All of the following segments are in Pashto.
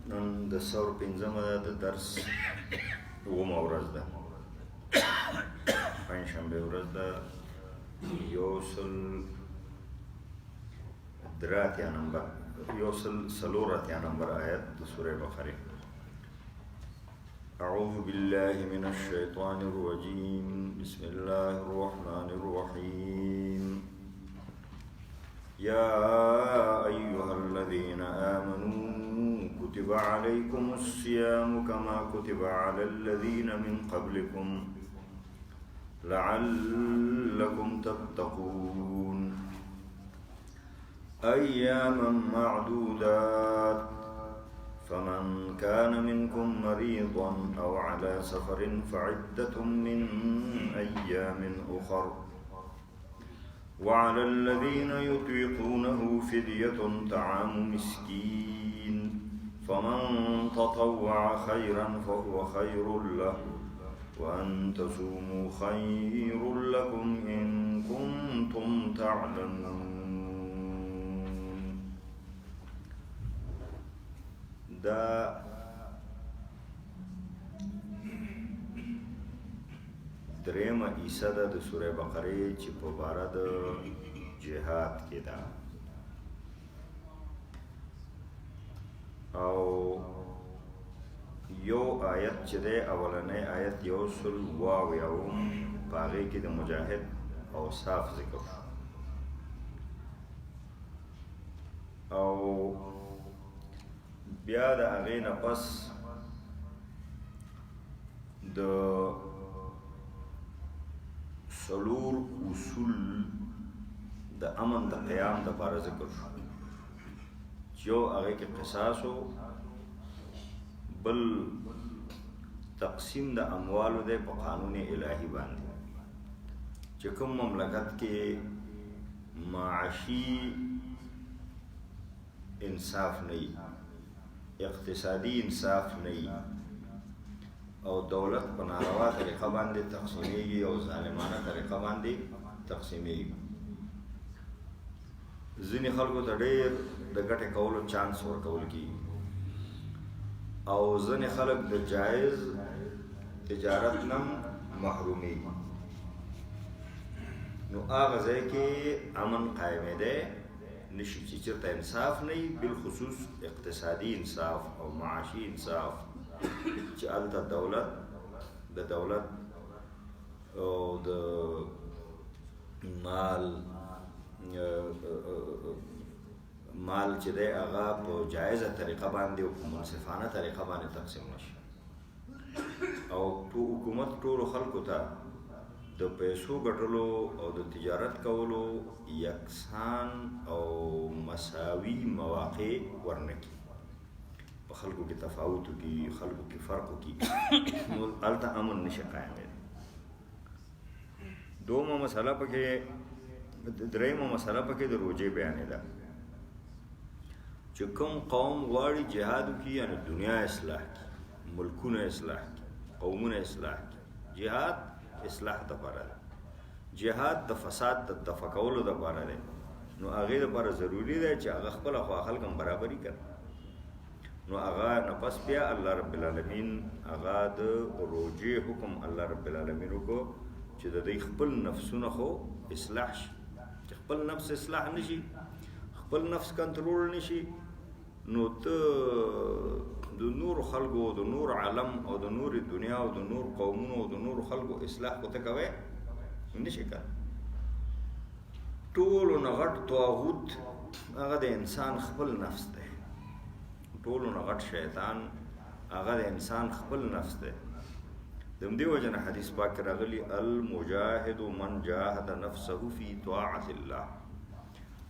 نن د ثور پنځمه ده، د درس اوومه ورځ ده، پنجشنبه ورځ ده. یو سل څلور اتیا نمبر آیت د سورې بقره. أعوذ بالله من الشيطان الرجيم. بسم الله الرحمن الرحيم. يا أيها الذين آمنوا كتب عليكم الصيام كما كتب على الذين من قبلكم لعلكم تتقون أياما معدودات فمن كان منكم مريضا أو على سفر فعدة من أيام أخر وعلى الذين يطيقونه فدية طعام مسكين فمن تطوع خيرا فهو خير له وأن تصوموا خير لكم إن كنتم تعلمون. دا درېمه حصه ده د سورې بقرې چې په باره د جهاد کې ده، او یو آیت چې دی اولنی آیت یو سل واویاوم په هغې کې د مجاهد اوصاف ذکر شو، او بیا د هغې نه پس د څلور اصول د امن د قیام دپاره ذکر شو، چې یو هغې کې قصاص و، بل تقسیم د اموالو دی په قانون الهي باندې، چې کوم مملکت کې معاشي انصاف نه وي، اقتصادي انصاف نه وي، او دولت په ناروا طریقه باندې تقسیمیږي او ظالمانه طریقه باندې تقسیمیږي. ځینې خلکو ته ډېر د ګټې کولو چانس ورکول کېږي، او ځینې خلک د جایز تجارت نه محرومیږي. نو هغه ځای کې امن قایمېدی نشي چې چېرته انصاف نه وي، بالخصوص اقتصادي انصاف او معاشي انصاف، چې هلته د دولت او د مال چې دی هغه په جایزه طریقه باندې او په منصفانه طریقه باندې تقسیم نشي، او حکومت ټولو خلکو ته د پیسو ګټلو او د تجارت کولو یکسان او مساوي مواقع ورنکړي، په خلکو کې تفاوت وکړي، خلکو کې فرق وکړي، نو هلته امن نشي قایمېدی. درېیمه مسله پکې د روژې بیانېده، چې کوم قوم غواړي جهاد وکړي، یعنې دنیا اصلاح کړي، ملکونه اصلاح کړي، قومونه اصلاح کړي، جهاد اصلاح دپاره ده، جهاد د فساد د دفع کولو دپاره دی، نو هغې دپاره ضروري دی چې هغه خپله خوا خلک هم برابري کړي. نو هغه نه پس بیا الله رب العالمین هغه د روژې حکم الله رب العالمین وکړو چې د دوی خپل نفسونه خو اصلاح شي، چې خپل نفس اصلاح نشي، خپل نفس کنټرول نشي، نو ته د نورو خلکو، د نور عالم او د نور دنیا او د نور قومونو او د نورو خلکو اصلاح خو ته کوی نشي کولی. ټولو نه غټ طاغوت هغه د انسان خپل نفس دی، ټولو نه غټ شیطان هغه د انسان خپل نفس دی. د همدې وجه نه حدیث پاک کې راغلي المجاهد من جاهد نفسه فی طاعة الله.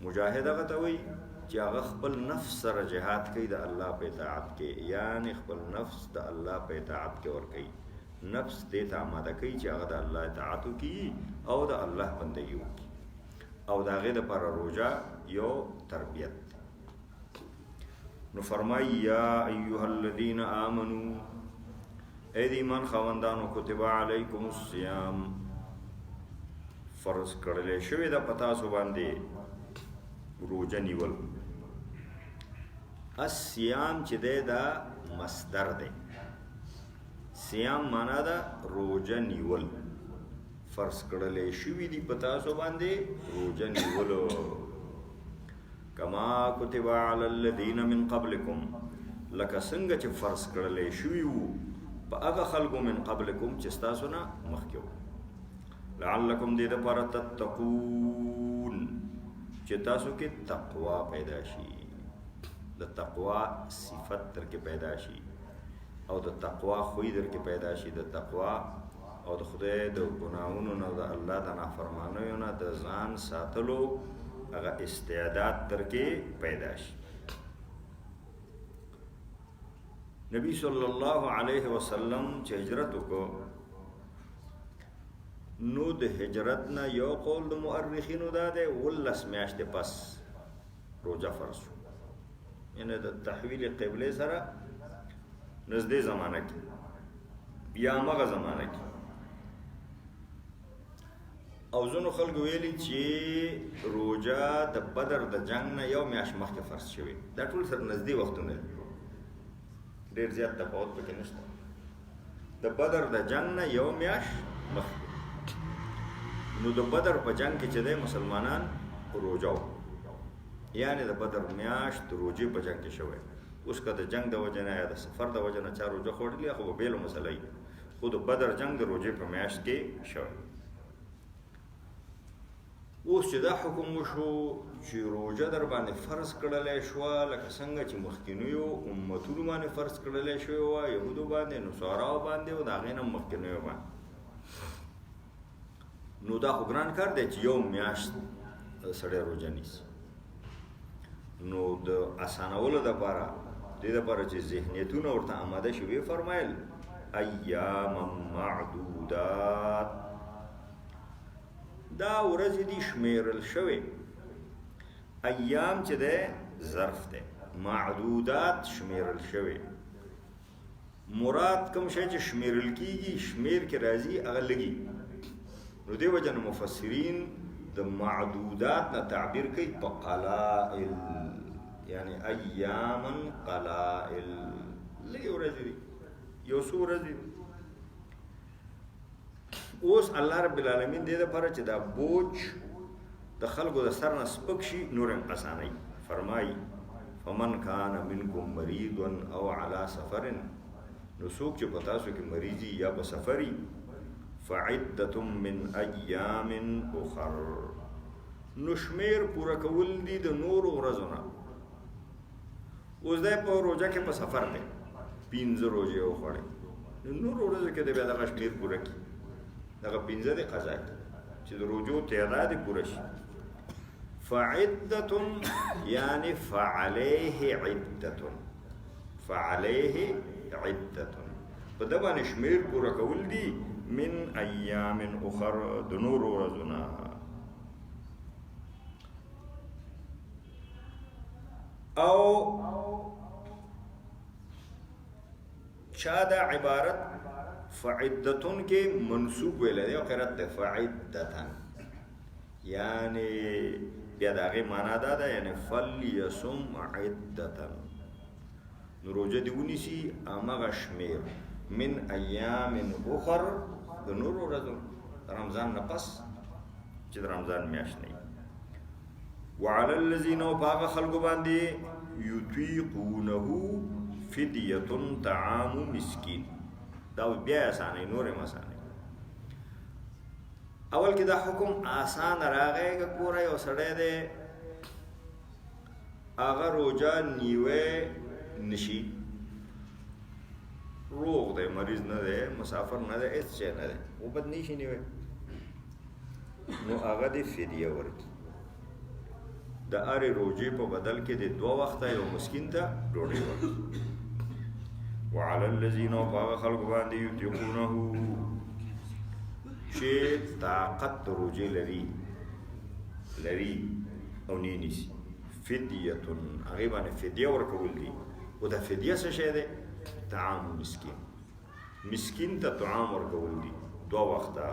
مجاهد هغه ته وایي چې هغه خپل نفس سره جهاد کوي د الله په اطاعت کې، یعنې خپل نفس د الله په اطاعت کې ورکوي، نفس دې ته آماده کوي چې هغه د الله اطاعت وکړي او د الله بندګي وکړي، او د هغې دپاره روژه یو تربیت. نو فرمایي یا ایها الذین آمنو، ای د ایمان خاوندانو، کتب علیکم الصیام، فرض کړلی شوې ده په تاسو باندې روژه نیول، الصيام چې دی دا مصدر دی. صيام معنا دا روزه نیول، فرض کړلې شوي دي په تاسو باندې روزه نیولو. کما کتب علی الذین من قبلکم، لکه څنګه چې فرض کړلې شوي وو په هغه خلکو من قبلکم چې ستاسو نه مخکې وو. لعلکم دې دپاره تتقون چې تاسو کې تقوا پیدا شي، د تقوا صفت در کې پیدا شي او د تقوا خوی در کې پیدا شي، د تقوا او د خدای د ګناهونو نه، د الله د نافرمانیو نه د ځان ساتلو هغه استعداد در کې پیدا شي. نبی صلی الله علیه وسلم چې هجرت وکړو نو د هجرت نه یو قول د مؤرخینو دا دی 19 میاشتې پس روزه فرض شو، یعنی د تحویل قبله سره نږدې زمانه کې یا هغه زمانه کې. او ځینو خلکو ویلي چې روزه د بدر د جنگ نه یو میاشت مخکې فرض شوې. دا ټول سره نږدې وختونه دي، ډېر زیات تفاوت پکې نشته. د بدر د جنگ نه یو میاشت مخکې. نو د بدر په جنگ کې چې دی مسلمانان روزه وو، یعنی د بدر میاشت روزې په جنگ کې شوی. اوس که د جنگ د وجې نه یا د سفر د وجې نه چا روزه خوړلې خو به بېله مسله وي، خو د بدر جنگ د روزې په میاشت کې شوی. اوس چې دا حکم وشو چې روزه در باندې فرض کړلی شوه، لکه څنګه چې مخکینیو امتونو باندې فرض کړلی شوې وه، یهودو باندې، نصاراو باندې او د هغې نه مخکینیو باندې، نو دا خو ګران کار دی چې یو میاشت سړی روزه نیسي. نو د اسانولو دپاره دې دپاره چې ذهنیتونه ورته آماده شي، ویې فرمایل ایاما معدودات، دا ورځې دي شمیرل شوې. ایام چې دی ظرف دی، معدودات شمیرل شوې. مراد کوم شی چې شمیرل کیږي شمیر کې راځي هغه لږي. نو دې وجه نه مفسرین د معدودات نه تعبیر کوي په قلائل، یعنی ایاما قلائل، لږې ورځې دي، یو څو ورځې دي. اوس الله رب العالمین دې دپاره چې دا بوج د خلکو د سر نه سپک شي نور هم اسانوي. فرمایي فمن کان منکم مریض او علی سفر، نو څوک چې په تاسو کې مریضي یا په سفري، فعدة من ایام اخر، نو شمیر پوره کول دي د نورو ورځو نه. اوس دی په روزه کې په سفر دی، 15 روزې وخوړې، نو نورو ورځو کې دی بیا دغه شمیر پوره کړي، دغه 15 دی قضا کړي چې د روزو تعداد یې پوره شي. فعدة یعنی فعلیه عدة، فعلیه عدة، په ده باندې شمیر پوره کول دي من ایام اخر د نورو ورځو نه. او چا دا عبارت فعدتون کې منصوب ویلی دی او قرأت دی فعدتن، یعنی بیا د هغې معنا دا ده یعنی فلیصم عدتن، نو روزه دې ونیسي همغه شمیر من ایام اخر د نورو ورځو، رمضان نه پس چې د رمضان میاشت نه وي. وعلى الذین، او په هغه خلکو باندې یطیقونه فدیة طعام مسکین، دا بیا اسانه نور هم اسانه. اول کې دا حکم آسان راغی که ګوره یو سړی دی هغه روزه نیوی نشي، روغ دی، مریض نه دی، مسافر نه دی، هېڅ شی نه دی، و بد نشي نیوی، نو هغه دې فدیه ورکړي. د هرې روزې په بدل کې د 2 وخته یو مسکین ته ډوډۍ ورکړي. وعلى الذین، او په هغه خلکو باندې یطیقونه چې طاقت د روزې لري او نه نیسي، فدیة، هغې باندې فدیه ورکول دي. او دا فدیه څه شی دی؟ طعام مسکین، مسکین ته طعام ورکول دي 2 وخته.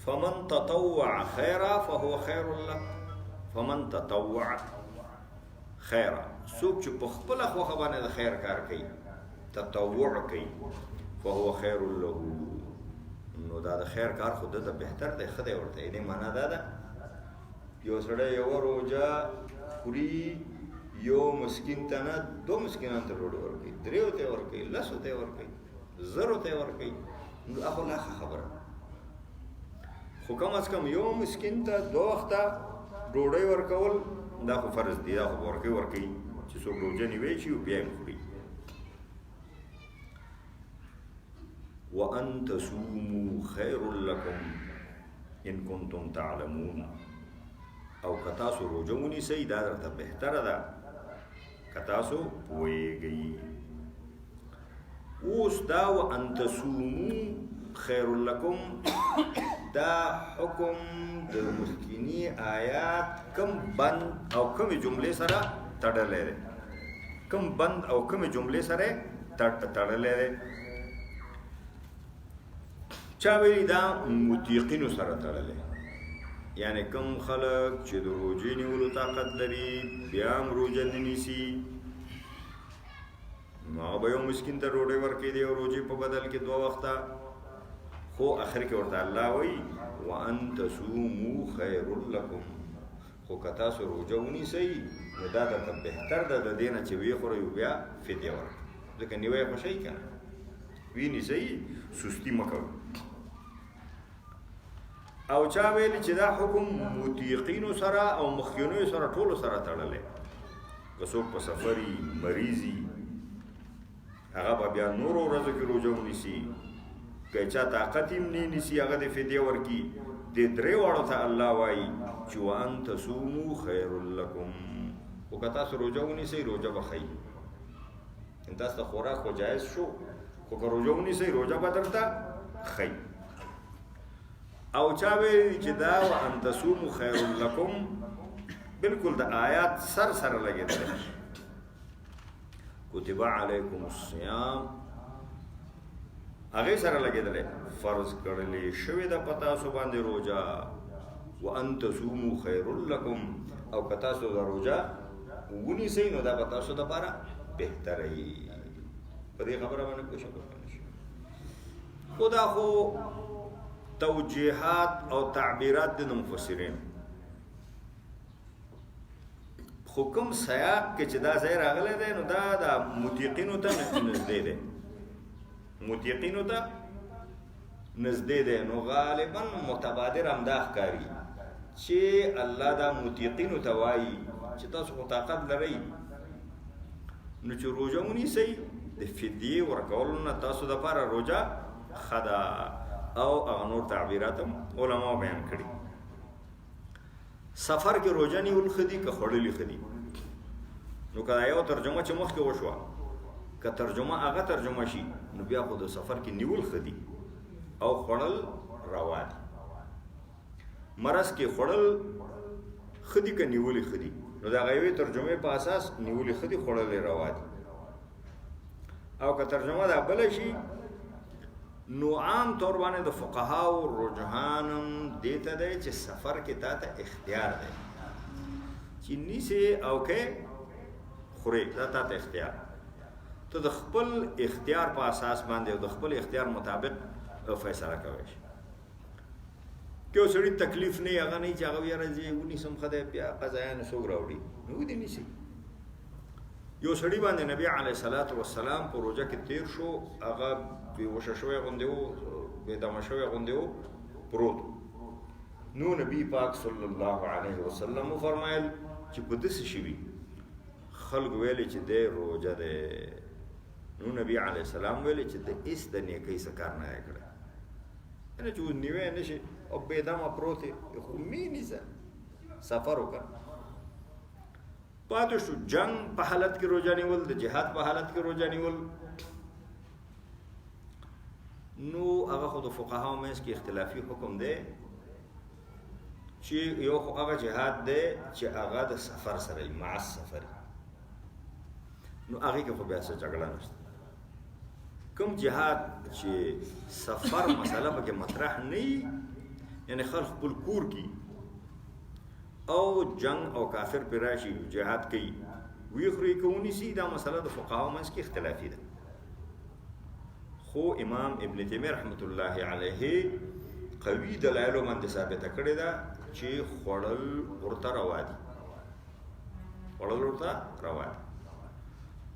فمن تطوع خیرا فهو خیر له، فمن تطوع، خیره څوک چې په خپله خوښه باندې د خیر کار کوي تطوع کوي فهو خیر له نو دا د خیر کار خو دته بهتر دی ښه دی ورته دې معنا دا ده یو سړی یوه روژه خوري یو مسکین ته نه دو مسکینانو ته ډوډۍ ورکوي دریو ته یې ورکوي لسو ته یې ورکوي زرو ته یې ورکوي نو دا خو لا ښه خبره خو کم از کم یو مسکین ته دو وخته ډوډۍ ورکول دا خو فرض دی دا خو ورکوي چې څوک روژه نیوی شي او بیا یې خوري وَأَن تَصُومُوا خَيْرٌ لَكُمْ إِن كُنتُمْ تَعْلَمُونَ او که تاسو روژه ونیسئ دا درته بهتره ده که تاسو پوهیږئ اوس دا وَأَن تَصُومُوا خَيْرٌ لَكُمْ دا حکم د مخکینی آیات کم بند او کمی جملې سره تړلی دی کم بند او کمی جملې سره تړلی دی چا ویلي دا مطیقینو سره تړلی یعنی کم خلق چې د روژې نیولو طاقت لري بیا هم روژه نه نیسي نو هغه به یو مسکین ته ډوډۍ ورکوي د یو روژې په بدل کې 2 وخته خو اخر کې ورته الله وایي وَأَن تَصُومُوا خَيْرٌ لَكُمْ خو که تاسو روژه ونیسئ نو دا درته بهتر ده د دې نه چې ویې خورئ بیا فدیه ورکړئ ځکه نیوی خو شئ که نه وی نیسئ سستی مه کوئ او چا ویلی چې دا حکم مطیقینو سره او مخکینیو سره ټولو سره تړلی که څوک په سفري مریضي هغه به بیا نورو ورځو کې روژه ونیسي که چا طاقت یې نه نیسي هغه د فدیه ورکړي دې 3 واړو ته الله وایي چې وَأَن تَصُومُوا خَيْرٌ لَكُمْ خو که تاسو روژه ونیسئ روژه به ښه وي تاسو ته خوراک خو جایز شو خو که روژه ونیسئ روژه به درته ښه او چا ویلي چې دا وَأَن تَصُومُوا خَيْرٌ لَكُمْ بالکل د آیات سره لګېدلی کتب علیکم الصیام هغې سره لګېدلی فرض کړلی شوې ده په تاسو باندې روژه وَأَن تَصُومُوا خَيْرٌ لَكُمْ او که تاسو د روژه ونیسئ نو دا به تاسو دپاره بهتره وي په دې خبره باندې پوه شئ خو دا خو توجیحات او تعبیرات د مفسرین خو کوم سیاق کې چې دا ځای راغلی دی نو دا د مطیقینو ته نږدې دی مطیقینو ته نږدې دی نو غالبا متبادر همدا ښکاري چې الله دا مطیقینو ته وایي چې تاسو خو طاقت لرئ نو چې روژه ونیسئ د فدیې ورکولو نه تاسو دپاره روژه ښه ده او هغه نور تعبیرات هم علماء بیان کړي سفر کې روژه نیول ښه دي که خوړلي ښه دي نو که دا یو ترجمه چې مخکې وشوه که ترجمه هغه ترجمه شي نو بیا خو د سفر کې نیول ښه دي او خوړل روا دي مرض کې خوړل ښه دي که نیولې ښه دي نو د هغه یوې ترجمې په اساس نیولې ښه دي خوړلې روا دي او که ترجمه دا بله شي نو عام طور باندې د فقهاو رجحانم دې ته دی چې سفر کې تا ته اختیار دی چې نیسې او کې خورې دا تا ته اختیار ته د خپل اختیار په اساس باندې او د خپل اختیار مطابق فیصله کوی شي که یو سړي تکلیف نه هغه نه چې هغه یاره زه ونیسم ښه دی بیا قضایانو څوک راوړي نو ودې نیسي یو سړي باندې نبی علیه الصلاة والسلام په روژه کې تیر شو هغه بېهوشه شوی غوندې و بېدمه شوی غوندې و پروت نو نبی پاک صلی الله علیه وسلم وفرمایل چې په داسې شي وي خلکو ویلې چې دی روژه دی نو نبی علیه السلام ویلې چې د هېڅ د نیکۍ څه کار نه دی کړی یعنې چې اوس نیوی نه شي او بېدمه پروت یې خو مې نیسه سفر وکړه پاتې شو جنگ په حالت کې روژه نیول د جهاد په حالت کې روژه نیول نو هغه خو د فقهاو منځ کې اختلافي حکم دی چې یو خو هغه جهاد دی چې هغه د سفر سره وي مع السفر نو هغې کې خو بیا څه جګړه نشته کوم جهاد چې سفر مسله پکې مطرح نه وي یعنې خلک خپل کور کې او جنگ او کافر پہ راشي جهاد کوي وی خوري کوونی سي دا مسله د فقهاو منځ کې اختلافي ده خو امام ابن تیمیه رحمت الله علیه قوي دلایل باندې ثابته کړې ده چې خوړل ورته روا دي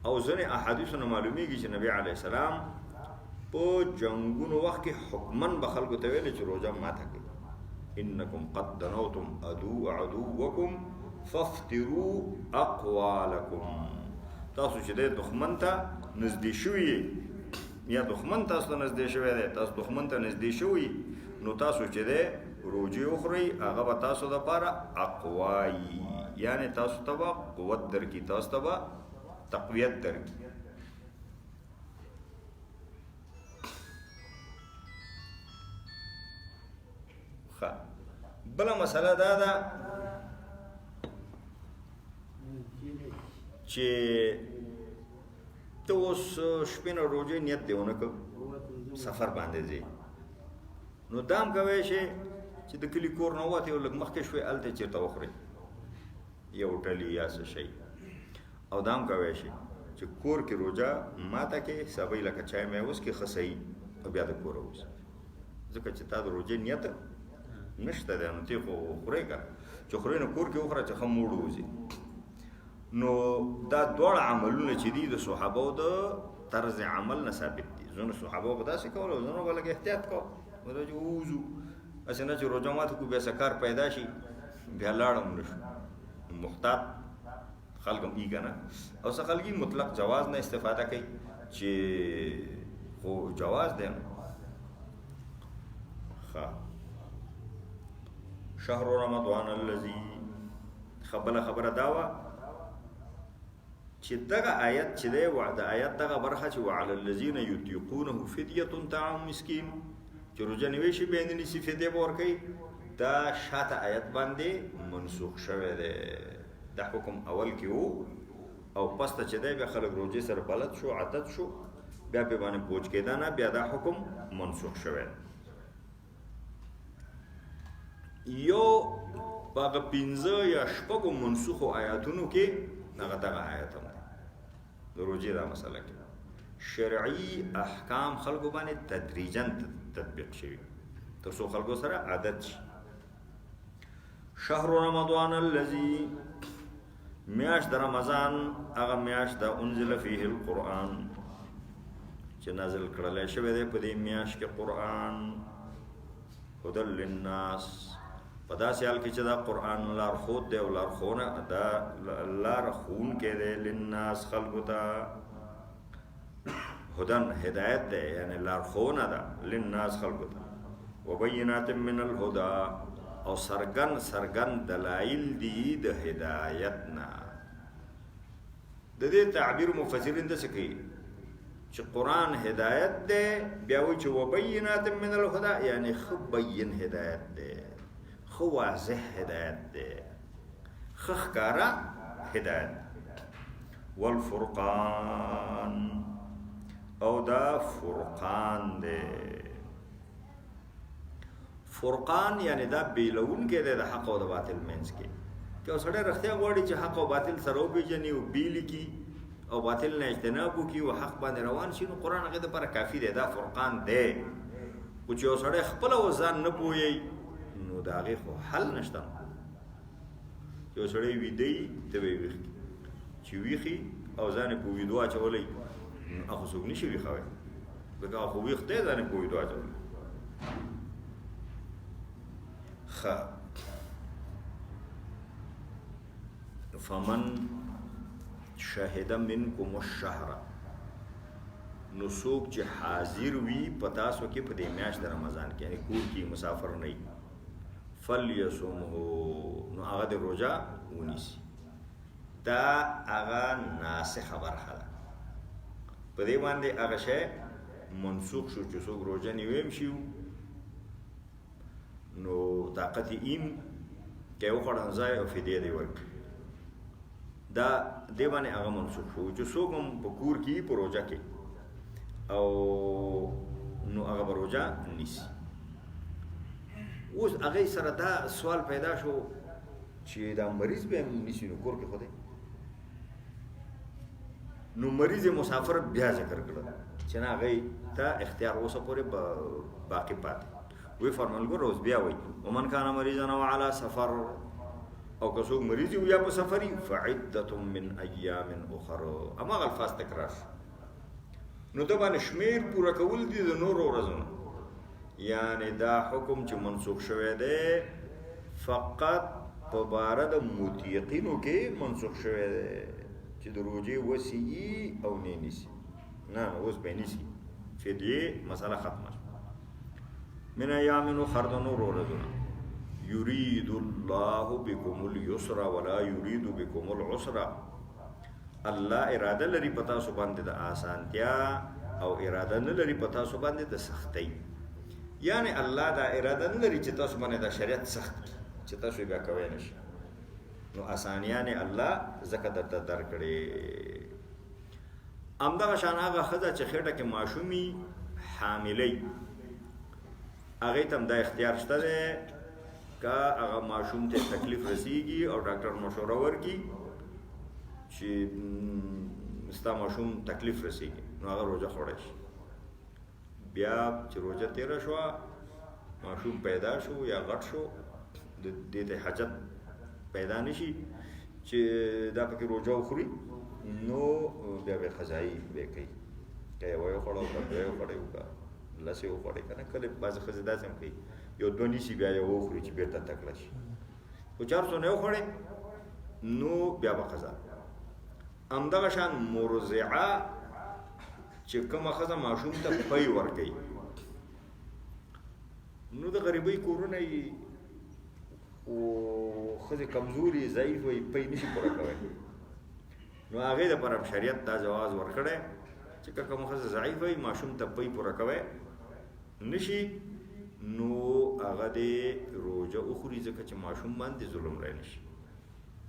او ځینې احادیثونه معلومیږي چې نبی علیه السلام په جنگونو وخت کې حکمن به خلکو ته ویل چې روزه ماته کړئ انکم قد دنوتم عدوکم فافطروا اقوالکم تاسو چې د دښمن ته نږدې شوي یا دښمن تاسو ته نږدې شوی دی تاسو دښمن ته نږدې شوي نو تاسو چې دی روجې وخورئ هغه به تاسو دپاره اقوایي یعنی تاسو ته به قوت درکړي تاسو ته به تقویت درکړي بله مسله دا ده چې ته اوس شپې نه روژې نیت دی ونه کړ سفر باندې ځې نو دا هم کوی شي چې د کلي کور نه ووتې او لږ مخکې شوې هلته چېرته وخورې یو ټلي یا څه شی او دا هم کوی شي چې کور کې روژه ماته کې سبی لکه چای مې وڅکې ښه صحیح او بیا د کوره وځي ځکه چې تا د روژې نیت نشته دی نو تی خو خورې که چې خورې نو کور کې وخوره چې ښه موړ وځي نو دا دواړه عملونه چې دي د صحابو د طرز عمل نه ثابت دي ځینو صحابو به داسې کول او ځینو به لږ احتیاط کو مطلب چې ووځو هسې نه چې روژه ماته کړو بیا څه کار پیدا شي بیا لاړم نه شو محتاط خلک هم ای که نه او څه خلک مطلق جواز نه استفاده کوي چې خو جواز دی نو شهر رمضان الذي خبره دا وه چې دغه آیت چې دی د آیت دغه برخه چې وعلى الذین یطیقونه فدیة طعام مسکین چې روژه نیوی شي بیا نیسي فدیه به ورکوي دا شاته آیت باندې منسوخ شوی دی دا حکم اول کې و او پس ته چې دی بیا خلک روژې سره بلد شو عادت شو بیا پې باندې بوج کېده نه بیا دا حکم منسوخ شوی دی یو په هغه 15 یا شپږو منسوخو آیاتونو کې هغه دغه آیت هم دی د روژې دا مسله کې شرعي احکام خلکو باندې تدریجاً تطبیق شوي تر څو خلکو سره عادت شي شهر رمضان الذي میاشت د رمضان هغه میاشت د انزل فيه القرآن چې نازل کړلی شوی دی په دې میاشت کې قرآن هدى للناس په داسې حال کې چې دا قرآن لارښود دی او لارښوونه دا لارښوونکی دی للناس خلکو ته هدن هدایت دی یعنی لارښوونه ده للناس خلکو ته وبینات من الهدى او سرګن دلایل دي د هدایت نه د دې تعبیر مفسرین داسې کوي چې قرآن هدایت دی بیا وایي چې وبینات من الهدى یعنی ښه بین هدایت دی خو واضح هدایت دی ښه ښکاره هدایت والفرقان او دا فرقان دی فرقان یعنی دا بیلونکی دی د حق او د باطل منځ کې که یو سړی رښتیا غواړي چې حق او باطل سره وپېژني او بیلې کي او باطل نه اجتناب وکړي او حق باندې روان شي نو قرآن هغې دپاره کافي دی دا فرقان دی خو چې یو سړی خپله ځان نه پوهیږي نو د هغې خو حل نشته چې یو سړی ویده وي ته به یې ویښ کړي چې ویښي او ځان یې په ویدو اچولی نو هغه څوک نه شي ویښوی ځکه هغه خو ویښ دی ځان یې په ویدو اچولی ښه فمن شهد منکم الشهر نو څوک چې حاضر وي په تاسو کې په دې میاشت د رمضان کې یعنې کور کې مسافر نه وي فلیصمه نو هغه د روژه ونیسي دا هغه ناسخه برخه ده په دې باندې هغه شی منسوخ شو چې څوک روژه نیویم شي نو طاقت ایم که وخوړن ځای او فدیه دی ورکړي دا دې باندې هغه منسوخ شو چې څوک هم په کور کې په روژه کې او نو هغه به روژه نیسي اوس هغې سره دا سوال پیدا شو چې دا مریض به هم نیسي نو کور کې خو دی نو مریض مسافر بیا ذکر کړل چې نه هغه ته اختیار اوسه پورې باقی پاتې وی فرمایل ګور اوس بیا وی ومن کان مریضا او علی سفر او که څوک مریض وي یا په سفر وي فعدة من ایام اخر اما الفاظ تکرار نو دا باندې شمیر پوره کول دي د نورو ورځو یعنی دا حکم چې منسوخ شوی دی فقط په باره د مطیقینو کې منسوخ شوی دی چې د روجې وسی او نه نیسي نه اوس به نیسي فدیه مسله ختمه من ایام اخر د نورو ورځو یرید الله بكم اليسر ولا يريد بكم العسر الله اراده لري پتا سو باندې د آسانتیا او اراده نه لري پتا سو باندې د سختۍ یعنی الله دا اراده نه لري چې تاسو باندې د شریعت سخت چې تاسو بیا کوی نشي نو آسانیانه الله زکه درته درکړي امدا شان هغه خزه چې خېټه کې ماشومي حاملې هغه تم دا اختیار شته ده کا هغه ماشوم ته تکلیف رسیږي او ډاکټر مشوره ورکي چې ستا ماشوم تکلیف رسیږي نو هغه روزه خوړی شي بیا چې روزه تیره شوه ماشوم پیدا شو یا غټ شو د دې ته حاجت پیدا نشي چې دا پکې روزه وخوري نو بیا به قضایي به کوي که یو خوړو که یو خوړی وکړه لاسې وخوړی که نه کله بعضې ښځې داسې هم کوي یو دوه نیسي بیا یو وخوري چې بېرته تکړه شي خو 400 نه وخوړی نو بیا به قضا همدغه شان مرضعه چې کومه ښځه ماشوم ته پی ورکوي نو د غریبۍ کورونه یي او ښځې کمزوري ضعیف وي پی نشي پوره کوی نو هغې دپاره هم شریعت دا جواز ورکړی چې که کومه ښځه ضعیف وي ماشوم ته پی پوره کوی نشي نو هغه دې روزه وخوري ځکه چې ماشوم باندې ظلم رای نشي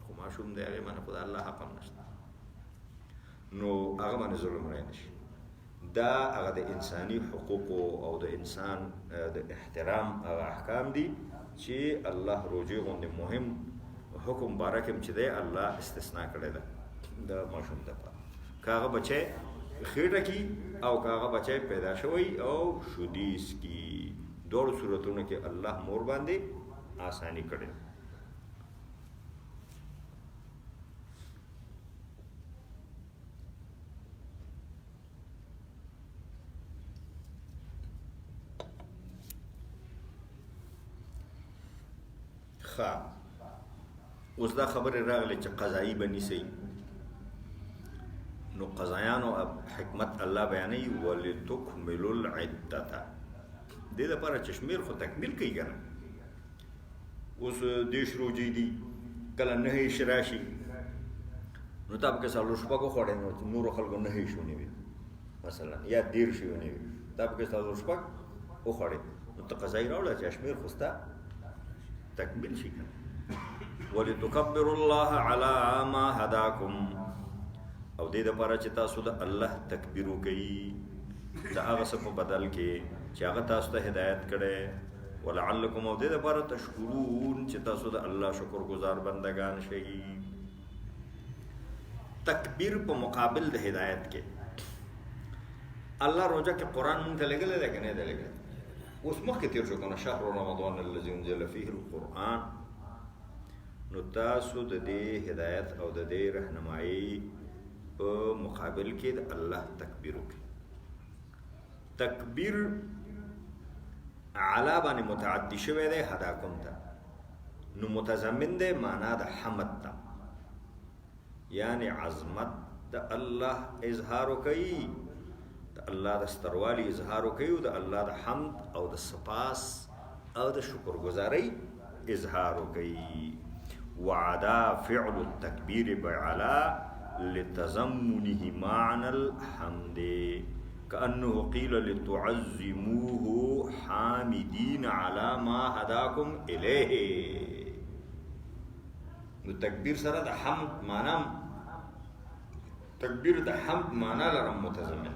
خو ماشوم دی هغې باندې خو د الله حق هم نشته نو هغه باندې ظلم رای نشي دا هغه د انساني حقوقو او د انسان د احترام هغه احکام دي چې الله روزې غوندې مهم حکم باره کې چې دی الله استثنا کړی ده د ماشوم دپاره که هغه بچی خېټه کې او که هغه بچی پیدا شوی او شودیس کې دواړو صورتونو کې الله مور باندې آسانی کړې اوس دا خبرې راغلې چې قضایي به نیسئ نو قضایانو حکمت الله بیانوي ولتکملوا العدة دې دپاره چې شمېر خو تکمیل کوي که نه اوس دېرش روزې دي کله 9 راشي نو تا پکې 4 شپږ وخوړی نو نورو خلکو 9 ونیوي مثلا یا 13 ونیوي تا پکې 4 شپږ وخوړی نو ته قضایي راوړه چې شمېر خو ستا تکمیل شي که ولتکبروا الله على ما هداكم او دې دپاره چې تاسو د الله تکبیر وکړئ د هغه څه په بدل کې چې هغه تاسو ته هدایت کړی ولعلکم او دې دپاره تشکرون چې تاسو د الله شکر گزار بندگان شئ تکبیر په مقابل د هدایت کې الله روزه کې قرآن مونږ ته لګلی دی که نه دی لګلی اوس مخکې تېر شو که نه شهر رمضان الذي انزل فيه القرآن نو تاسو د دې هدایت او د دې رهنمایي په مقابل کې د الله تکبیر وکړي تکبیر علا باندې متعدی شوی دی هداکم ته نو متضمن دی معنا د حمد ته یعنی عظمت د الله اظهار وکړي د الله د ستروالي اظهار وکړي او د الله د حمد او د سپاس او د شکرګزارۍ اظهار وکړي وعدا فعل التکبیر بعلا لتضمنه معنى الحمد كأنه قيل لتعزموه حامدين على ما هداكم إليه نو تکبیر سره د حمد معنا تکبیر د حمد معنا لرم متضمن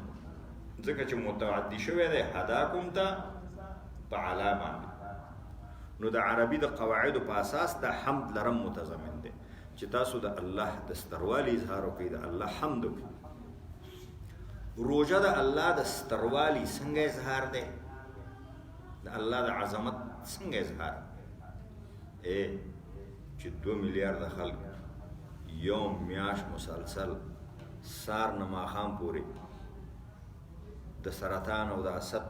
ځکه چې متعدی شوی دی هداکم ته په علا باندې نو د عربي د قواعدو په اساس د حمد لرم متضمن دی چې تاسو د الله د ستروالي اظهار وکړئ د الله حمد وکړئ روژه د الله د ستروالي څنګه اظهار دی، د الله د عظمت څنګه اظهار چې 2 میلیارده خلک یو میاشت مسلسل سار نه ماښام پورې د سرطان او د اسد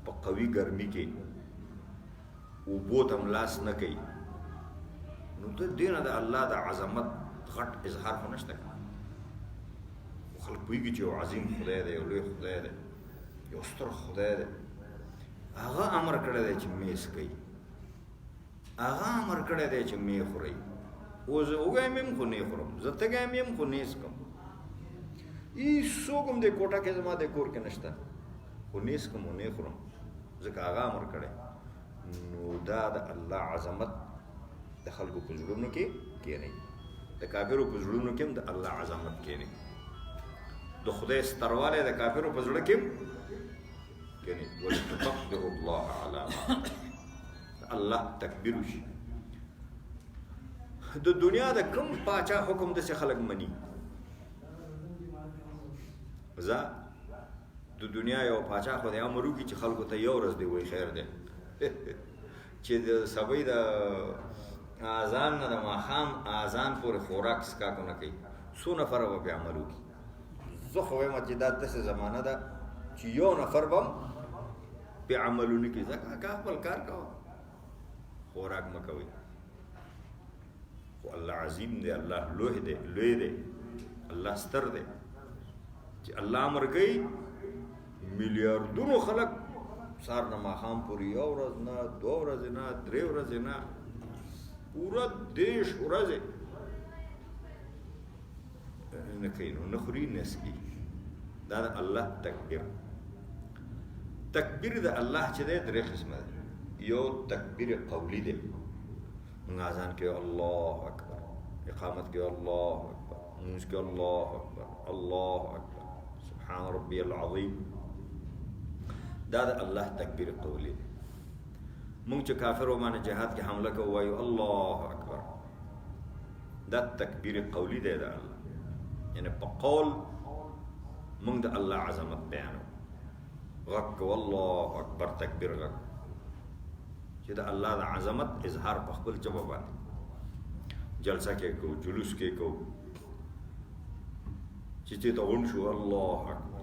په قوي ګرمي کې اوبو ته ملاس نه کوي، نو د دې نه د الله د عظمت غټ اظهار خو نشته که خلک پوهېږي چې یو عظیم خدای دی، یو لوی خدای دی، یو ستر خدای دی. هغه امر کړی دی چې میز کوي، هغه امر کړی دی چې می خورئ. اوس وږی یم خو نه خورم، زه تږی یم خو نه څکم، هېڅوک هم دې کوټه کې زما د کور کې نشته خو نه څکم او نه خورم، ځکه هغه امر کړی. نو دا د الله عظمت د خلکو په زړونو کې کېنوي، د کافرو په زړونو کې هم د الله عظمت کېنوي، د خدای ستروالی د کافرو په زړه کې هم کېنوي. ولتکبروا الله علی ما الله تکبیر وشي. د دنیا د کم پاچا حکم داسې خلک مني. زه د دنیا یو پاچا خو د امر وکړي چې خلکو ته یو ورځ دی وایي خیر دی چې د سبۍ د اذان نه د ماښام اذان پورې خوراک څښاک نه کوي، څو نفره به پرې عمل وکړي. زه خو وایم چې دا داسې زمانه ده چې یو نفر به هم پرې عمل ونه کړي. ځکه کا خپل کار کوه، خوراک مه کوئ. خو الله عظیم دی، الله لوی دی، الله ستر دی چې الله امر کوي میلیاردونو خلک سار نه ماښام پورې یو ورځ نه، 2 ورځې نه، 3 ورځې نه، پوره 10 ورځې نه کوي، نو نه خوري نه څکي. دا د الله تکبیر. تکبیر د الله چې دی 3 قسمه دی. یو تکبیر قولی دی، موږ اذان کې الله اکبر، اقامت کې الله اکبر، مونځ کې الله اکبر، الله اکبر، سبحان ربی العظیم. دا د الله تکبیر قولی دی. موږ چې کافرو باندې جهاد کې حمله کوو وایو الله اکبر، دا تکبیر قولی دی د الله، یعنی په قول موږ د الله عظمت بیانو. غږ کوو الله اکبر، تکبیر غږ چې د الله د عظمت اظهار په خپل ژبه باندې جلسه کې کوو، جلوس کې کوو، چې ته غونډ شو الله اکبر.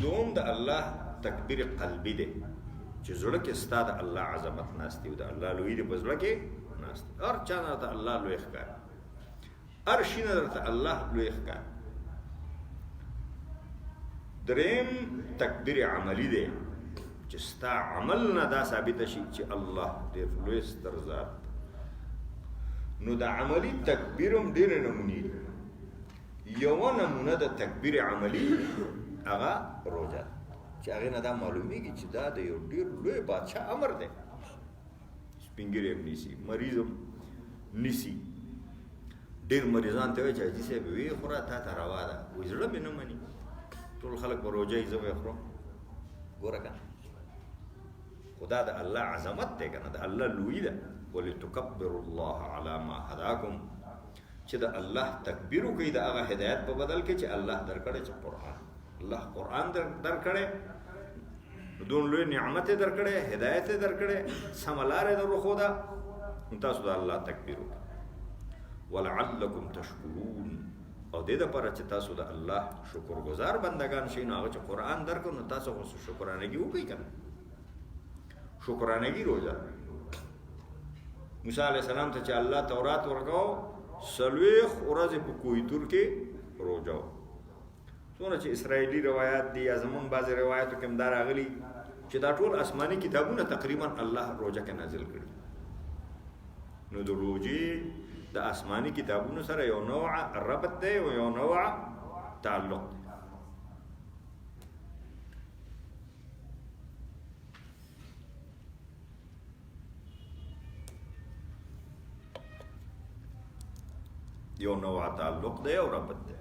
دوم د الله تکبیر قلبی دی چې زړه کې ستا د الله عظمت ناست دی او د الله لوی دی په زړه کې ناست دی. هر چا نه درته الله لوی ښکاري، هر شي نه درته الله لوی ښکاري. دریم تکبیر عملی دی چې ستا عمل نه دا ثابته شي چې الله ډېر لوی ستر ذات. نو د عملی تکبیر هم ډېرې نمونې دي. یوه نمونه د تکبیر عملی هغه روژه چې هغې نه دا معلومیږي چې دا د یو ډېر لوی بادشاه امر دی. سپین ږیری هم نیسي، مریض هم نیسي. ډېر مریضان ته وایي چې حاجي صاحب ویې خوره تا ته روا ده، وایي زړه مې نه مني، ټول خلک په روژه یې زه به یې خورم. ګوره که نه خو دا د الله عظمت دی که نه، د الله لویي ده. ولتکبروا الله علی ما هداکم، چې د الله تکبیر وکړئ د هغه هدایت په بدل کې چې الله درکړی، چې قرآن الله قرآن درکړی، دون لوی نعمت یې درکړی، هدایت یې درکړی، سمه لاره یې درښوده. نو تاسو د الله تکبیر وکړئ. ولعلکم تشکرون، او دې دپاره چې تاسو د الله شکرګزار بندگان شئ. نو هغه چې قرآن درکړو نو تاسو خو شکرانګي وکړئ که نه، شکرانګي روژه. موسی علیه السلام ته چې الله تورات ورکاو 40 ورځې په کوه طور کې روژه وه. څومره چې اسرائیلي روایات دي یا زمونږ بعضې روایاتو کې هم دا راغلي چې دا ټول آسماني کتابونه تقریبا الله روژه کې نازل کړي. نو د روژې د آسماني کتابونو سره یو نوع ربط دی او یو نوع تعلق دی. یو نوع تعلق دی او ربط دی.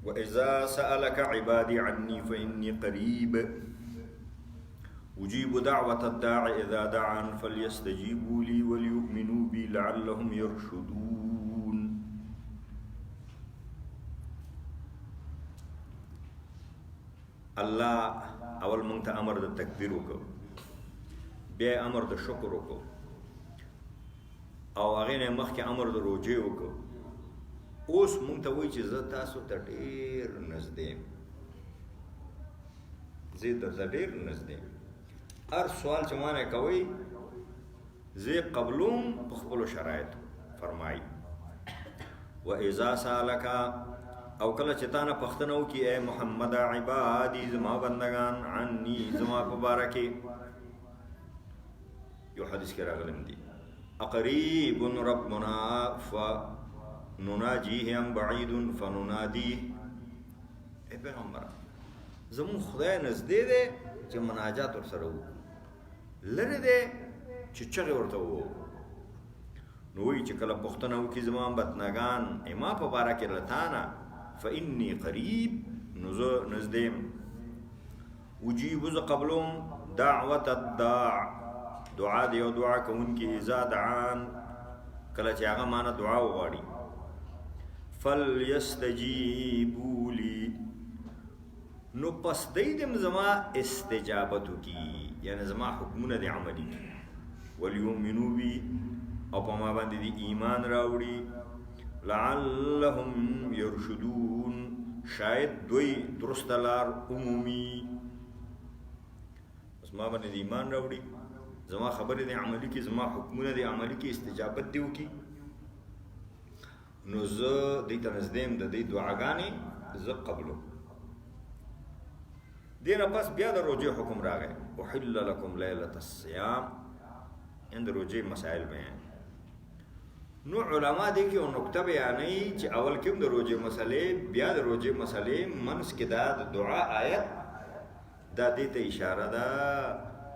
وَإِذَا سَأَلَكَ عِبَادِي عَنِّي فَإِنِّي قَرِيبٌ أُجِيبُ دَعْوَةَ الدَّاعِ إِذَا دَعَانِ فَلْيَسْتَجِيبُوا لِي وَلْيُؤْمِنُوا بِي لَعَلَّهُمْ يَرْشُدُونَ. الله اول مونږ ته امر د تکبیر وکړو، بیا امر د شکر وکړو، او هغې نه مخکې امر د روجې وکړو. اوس مونږ ته وایي چې زه تاسو ته ډېر نږدې یم، زه درته ډېر نږدې یم. هر سوال چې ما نه کوئ زه قبلوم په خپلو شرایطو. فرمایي وإذا سألك او کله چې تا نه پوښتنه وکړي اے محمد عبادي زما بندگان عني زما په باره کې، یو حدیث کې راغلي دي اقریب ربنا فنناجيه ام بعید فنناديه. اے پیغمبر زمون خدای نږدې دی چې مناجات ورسره وکړو، لرې دی چې چغې ورته ووایو. نو وایي چې کله پوښتنه وکړي زما بندګان ما په باره کې له تا نه فإني قریب، نو زه نږدې یم. اجیب زه قبلوم دعوة الداع، دعا د یو دعا کوونکي اذا دعان کله چې هغه مانه دعا وغواړي. فلیستجیبوا لي، نو پس دی دم زما استجابت وکړي، یعنی زما حکمونه د عملي کړي. ولیؤمنوا بي، او په ما باندې دی ایمان راوړي. لعلهم يرشدون، شاید دوی درست لار عمومي. بس ما باندې دی ایمان راوړي، زما خبرې دی عملي کړي، زما حکمونه دی عملي کړي، استجابت دی وکړي. نو زه دی ته نږدې یم، د دې دعاګانې زه قبلوم. دې نه پس بیا د روژې حکم راغی. احل لکم لیلة الصیام، یعنې د روژې مسائل بیان. نو علما دې کې یو نکته بیانوي چې اول کې هم د روژې مسلې، بیا د روژې مسلې منځ کې دا د دعا آیت دا دې ته اشاره ده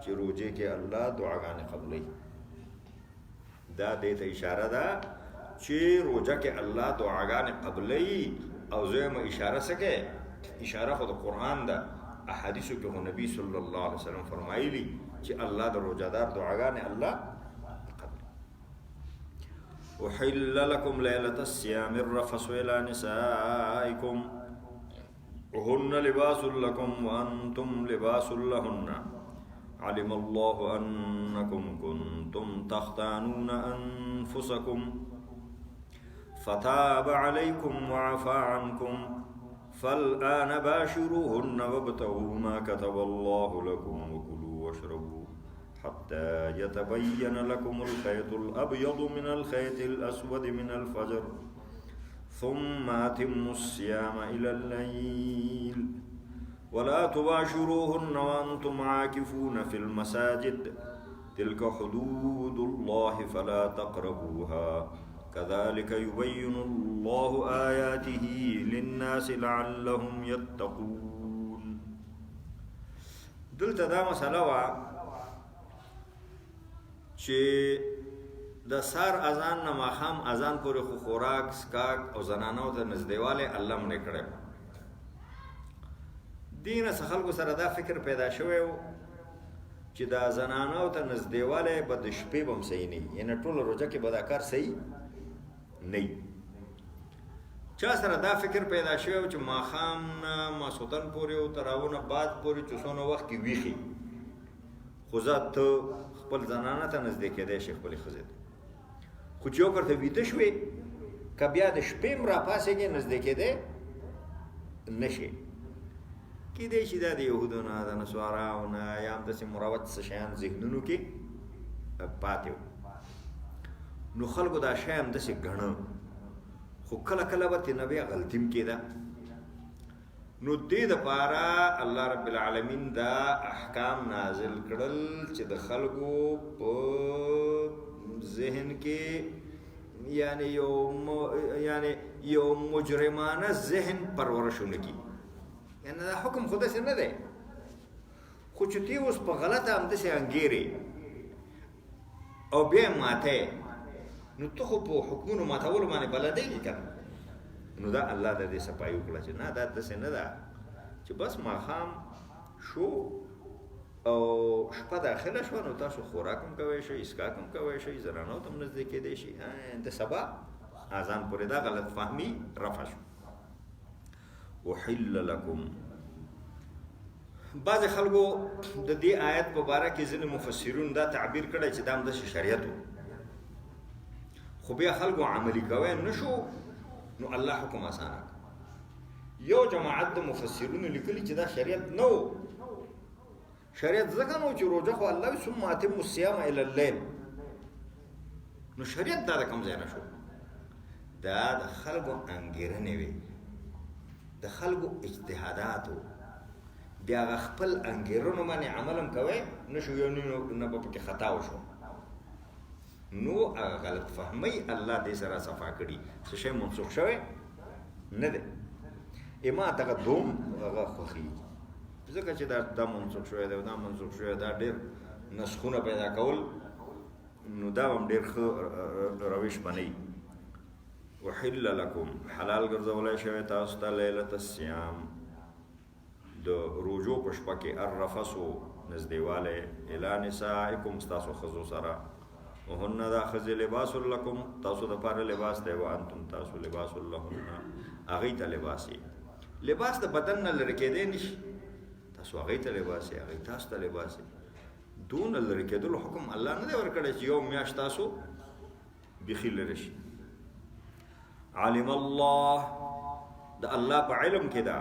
چې روژې کې الله دعاګانې قبلوي. دا دې ته اشاره ده چې روژه کې الله دعاګانې قبلوي. او زویمه اشاره څه کې؟ اشاره خو د قرآن ده. احادیثو کې خو نبی صلی الله علیه وسلم فرمایلی چې الله د روژهدار دعاګانې الله أحل لكم ليلة الصيام الرفث إلى نسائكم هن لباس لكم وأنتم لباس لهن علم الله أنكم كنتم تختانون أنفسكم فتاب عليكم وعفى عنكم فالآن باشروهن وابتغوا ما كتب الله لكم وكلوا واشربوا حتى يتبين لكم الخيط الأبيض من الخيط الأسود من الفجر ثم أتموا الصيام إلى الليل ولا تباشروهن وأنتم عاكفون في المساجد تلك حدود الله فلا تقربوها كذلك يبين الله آياته للناس لعلهم يتقون. دلته دا مسله وه چې د سار اذان نه ماښام اذان پورې خو خوراک سکاک او زنانو ته نږدېوالی الله مړې کړی و. دې نه څه خلکو سره دا فکر پیدا شوی و چې دا زنانو ته نږدېوالی به د شپې به هم صحیح نه وي، یعنې ټوله روژه کې به دا کار صحیح نه وي. چا سره دا فکر پیدا شوی و چې ماښام نه ماسخوتن پورې او تراونه بعد پورې چې څونه وخت کې ویښي خو ځه ته خپل زنانه ته نږدې کېدی شي خپلې ښځې ته، خو چې یو ورته ویده شوې که بیا د شپې هم راپاڅېږې نږدې کېدی نه شي. کېدی شي دا د یهودو نه د نسواراو نه یا همداسې مروج څه شیان ذهنونو کې پاتې وو، نو خلکو دا شی همداسې ګڼه، خو کله کله به ترېنه بیا غلطي هم کېده. نو دې دپاره الله رب العالمین دا احکام نازل کړل چې د خلکو په ذهن کې یعنی یو مجرمانه ذهن پرورش ونه کړي. یعنی دا حکم خو داسې نه دی، خو چې تی اوس په غلطه همداسې انګیرې او بیا یې ماتې، نو ته خو په حکمونو ماتولو باندې بلدېږي که نه. نو دا الله د دې صفایي وکړه چې نه دا داسې نه ده چې بس ماښام شو او شپه داخله شوه نو تاسو خوراک هم کوی شئ، اسکاک هم کوی شئ، زنانو ته هم نږدې کېدی شي، د سبا اذان پورې دا غلط فهمي رفع شو. احل لکم بعض خلکو د دې آیت په باره کې ځینې مفسرون دا تعبیر کړی چې دا هم داسې شریعت و، خو بیا خلکو عملي کوی نه شو، نو الله حکم اسانه کړ. یو جماعت د مفسرونو لیکلي چې دا شریعت نه و. شریعت ځکه نو چې روژه خو الله وي ثم اتموا الصيام الى الليل، نو شریعت دا د کوم ځای نه شو؟ دا د خلکو انګېرنې وې، د خلکو اجتهاداتو، بیا هغه خپل انګېرنو باندې عمل هم کوی نه شو، یو نه به پکې خطا وشو، نو هغه غلط فهمۍ الله دې سره صفا کړي. څه شی منسوخ شوی نه دی. ما دغه دوم هغه خوښېږي ځکه چې دا منسوخ شوی دی او دا منسوخ شوی، دا ډېر نسخونه پیدا کول، نو دا هم ډېر ښه روش بنئ. وحل لکم، حلال ګرځولی شوی تاسو ته لیلة الصیام، د روژو په شپه کې، الرفثو نږدېوالی، الی نسائکم ستاسو ښځو سره، وهن دا ښځې لباس لکم تاسو دپاره لباس دی، وانتم تاسو لباس لهن هغوی ته لباس یې. لباس د بدن نه لرې کېدی نشي، تاسو هغوی ته لباس یې، هغوی تاسو ته لباس یې. دونه لرې کېدلو حکم الله نه دی ورکړی چې یو میاشت تاسو بیخي لرې شي. علم الله، د الله په علم کې ده،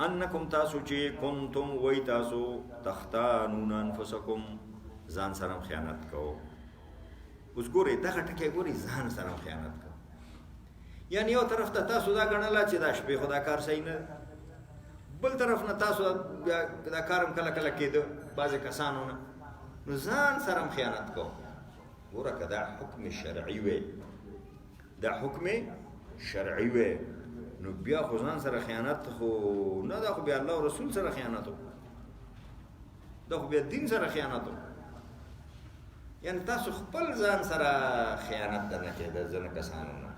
انکم تاسو چې کنتم وی تاسو تختانون انفسکم ځان سره خیانت کوو. اوس ګورئ دغه ټکی ګورئ، ځان سره خیانت کوو، یعنی یو طرف ته تاسو دا ګڼله چې دا شپې خو دا کار صحیح نه، بل طرف نه تاسو دا کار هم کله کله کېده بعضې کسانو نه، نو ځان سره خیانت کوو. ګوره که دا حکم شرعي وی، دا حکم شرعي وی، نو بیا خو ځان سره خیانت خو نه، دا خو بیا الله او رسول سره خیانت و، دا خو بیا دین سره خیانت و. یعنی تاسو خپل ځان سره خیانت درنه کېده، ځینې کسانو نه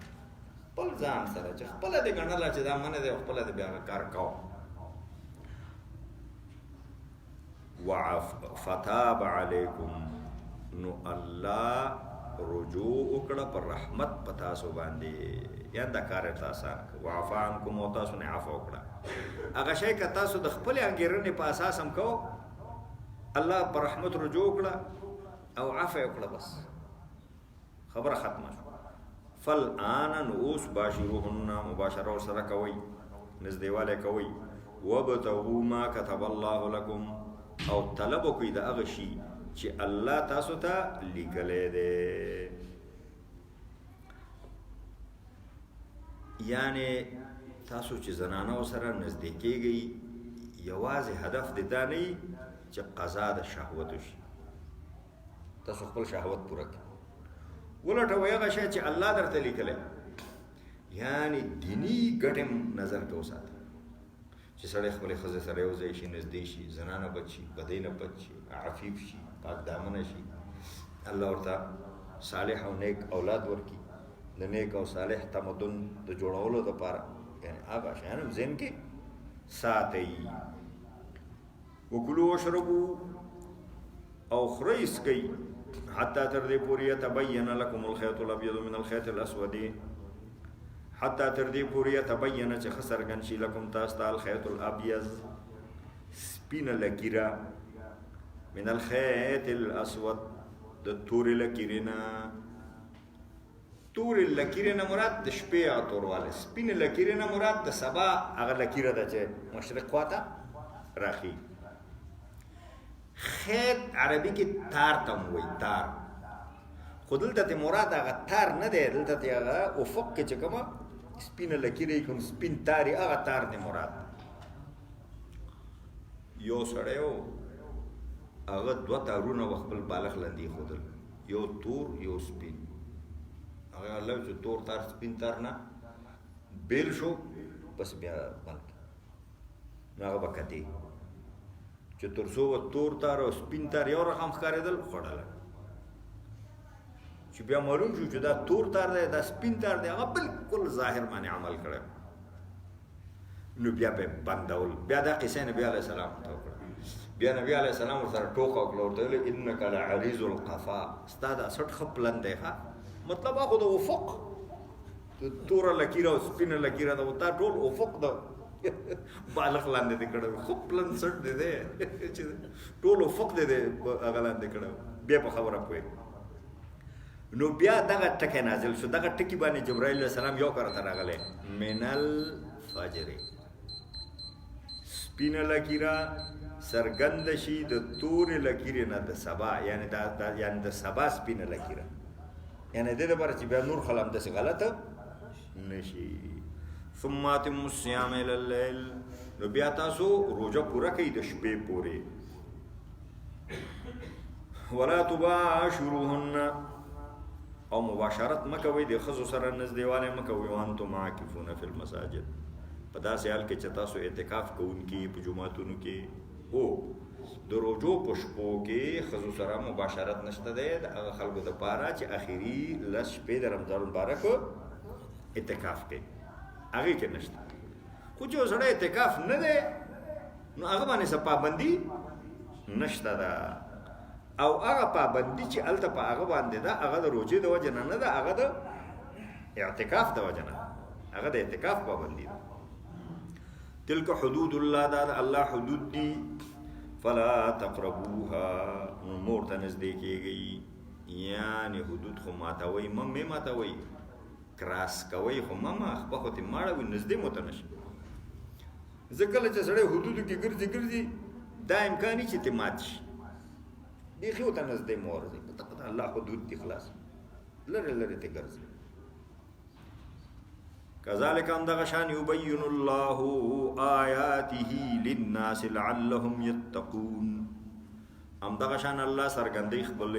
خپل ځان سره چې خپله دې ګڼله چې دا منع دی، او خپله دې بیا هغه کار کوه. فتاب علیکم، نو الله رجوع وکړه پر رحمت په تاسو باندې، یعنې دا کار ورته آسان کړه. وعفا عنکم، او تاسو نه عفو وکړه. هغه شی که تاسو د خپلې انګېرنې په اساس هم کوو، الله پر رحمت رجوع وکړه او عفو وکړه، بس خبره ختمه شو. فالآن، نو اوس باشروهن، مباشره ورسره کوئ، نږدېوالی کوئ. وابتغوا ما كتب الله لكم، او طلب وکړئ د هغه شي چې الله تاسو ته لیکلی دی. یعنی تاسو چې زنانو سره نږدې کېږئ، یوازې هدف د دا نه وي چې قضا د شهوت وشي، تاسو خپل شهوت پوره کړئ. ولټوئ هغه شی چې الله درته لیکلی، یعنی دیني ګټې نظر کې وساتئ چې سړی خپلې ښځې سره یو ځای شي، نږدې شي، زنا نه بچ شي، بدۍ نه بچ شي، عفیف شي، پاک دامنه شي، الله ورته صالح او نیک اولاد ورکړي، د نیک او صالح تمدن د جوړولو دپاره. یعنې هغه شیان هم ذهن کې ساتئ. وکلو واشربو، او خورئ څکئ، حتی تر دې پورې یتبین لکم الخیط الابیض من الخیط الاسود، حتی تر دې پورې یتبین چې ښه څرګند شي لکم تاسو ته الخیط الابیض سپینه لکیره، من الخیط الاسود د تورې لکیرې نه. تورې لکیرې نه مراد د شپې هغه توروالی، سپینې لکیرې نه مراد د سبا هغه لکیره ده چې مشرق خواته راخي. خیط عربي کې تار ته هم وایي، تار، خو دلته ته مراد هغه تار نه دی، دلته ته هغه افق کې چې کومه سپینه لکیره یې کوم سپین تار یې، هغه تار دی مراد. یو سړی و، هغه دوه تارونه و خپل بالغ لاندې ایښودل، یو تور یو سپین. هغه الله چې تور تار سپین تار نه بیل شو، بس بیا بند نو هغه به کتې چې تر څو به تور تار او سپین تار یو رقم ښکارېدل، خوړله. چې بیا معلوم شو چې دا تور تار دی، دا سپین تار دی، هغه بلکل ظاهر باندې عمل کړی، نو بیا به بندول. بیا دا قصه نبی علیه السلام ته وکړه. بیا نبی علیه السلام ورسره ټوکه وکړه، ورته ویل انک لعریض القفا، ستا دا سټ ښه پلن دی. ښه مطلب هغه د افق توره لکیره او سپینه لکیره ده، تا ټول افق د بالغ لاندې دې کړو خو پلن سټ دې دې چې ټول افق دې هغه لاندې کړو بیا په خبره پوي نو بیا دغه ټکی نازل شو دغه ټکی باندې جبرائیل علیه السلام یو کرته راغله منل فجر سپینه لکیرا سرګند شي د تور لکیرې نه د سبا یعنی د سبا سپینه لکیرا یعنی د دې لپاره چې بیا نور خلم د څه غلطه نشي ثم اتم الصيام الى الليل نو بیا تاسو روزه پوره کړئ د شپې پورې ولا تباشروهن او مباشرت مکوئ د ښځو سره نږدېوالی مکوئ وانتم عاکفون فی المساجد په داسې حال کې چې تاسو اعتکاف کوونکي په جوماتونو کې هو د روزو په شپو کې ښځو سره مباشرت نشته دی د هغه خلکو دپاره چې اخري لس شپې د رمضان مبارک اعتکاف کوي هغې کې نشته خو چې سړی اعتکاف نه دی نو هغه باندې څه پابندي نشته ده او هغه پابندي چې هلته په هغه باندې ده هغه د روژې د وجې نه ده هغه د اعتکاف د وجې نه هغه د اعتکاف پابندي ده تلک حدود الله دا د الله حدود دي فلا تقربوها مور ته نږدې کېږئ یعنې حدود خو ماتوئ مې ماتوئ کراس کوئ خو مه خپه خو ترې ماړوئ نږدې مو ته نشي زه کله چې سړی حدودو کې ګرځي دا امکان چې ترې مات شي بیخي ورته نږدې مه ورځئ په الله حدود دي خلاص لرې لرې ترې ګرځئ كذلك اندغه شان يبين الله آياته للناس لعلهم يتقون اندغه شان الله سرګندې خپل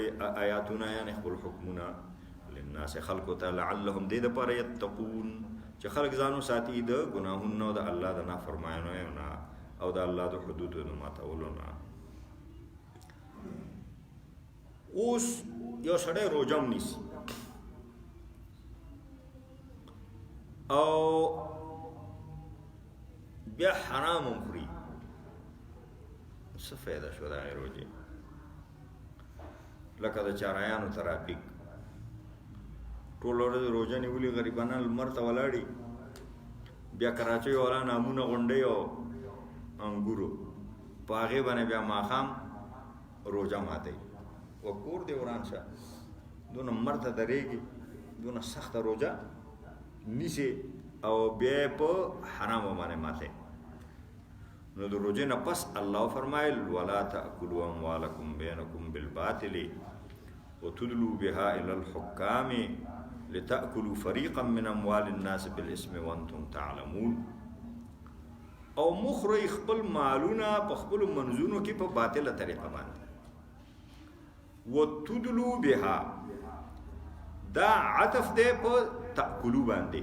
آیاتونه یعنی خپل حکمونه للناس خلقو ته لعلهم دې د پر يتقون چې خلق ځانو ساتي د ګناهونو د الله د نافرمایانو نه او د الله د حدودونو ماتولو نه اوس یو سړی روزم نیسي او بیا حرام هم خوري څه فایده شو د هغې روژې لکه د چارایانو ترافیک ټوله ورځ روژه نیولي غریبانان لمر ته ولاړي بیا کراچۍ والا نامونه غونډۍ او انګورو په هغې باندې بیا ماښام روژه ماتوي و کور دې وران شه دونه مر ته درېږي دونه سخته روژه نیسي او بیا په حرام باندې ماته نو د روزې نه پس الله فرمایل ولا تاكلوا اموالکم بینکم بالباطل وتدلوا بها الى الحكام لتاكلوا فريقا من اموال الناس بالاسم وانتم تعلمون او مخری خپل مالونه په خپل منځونو کې په باطله طریقه باندې وتدلوا بها دا عطف دی په تأکلو باندې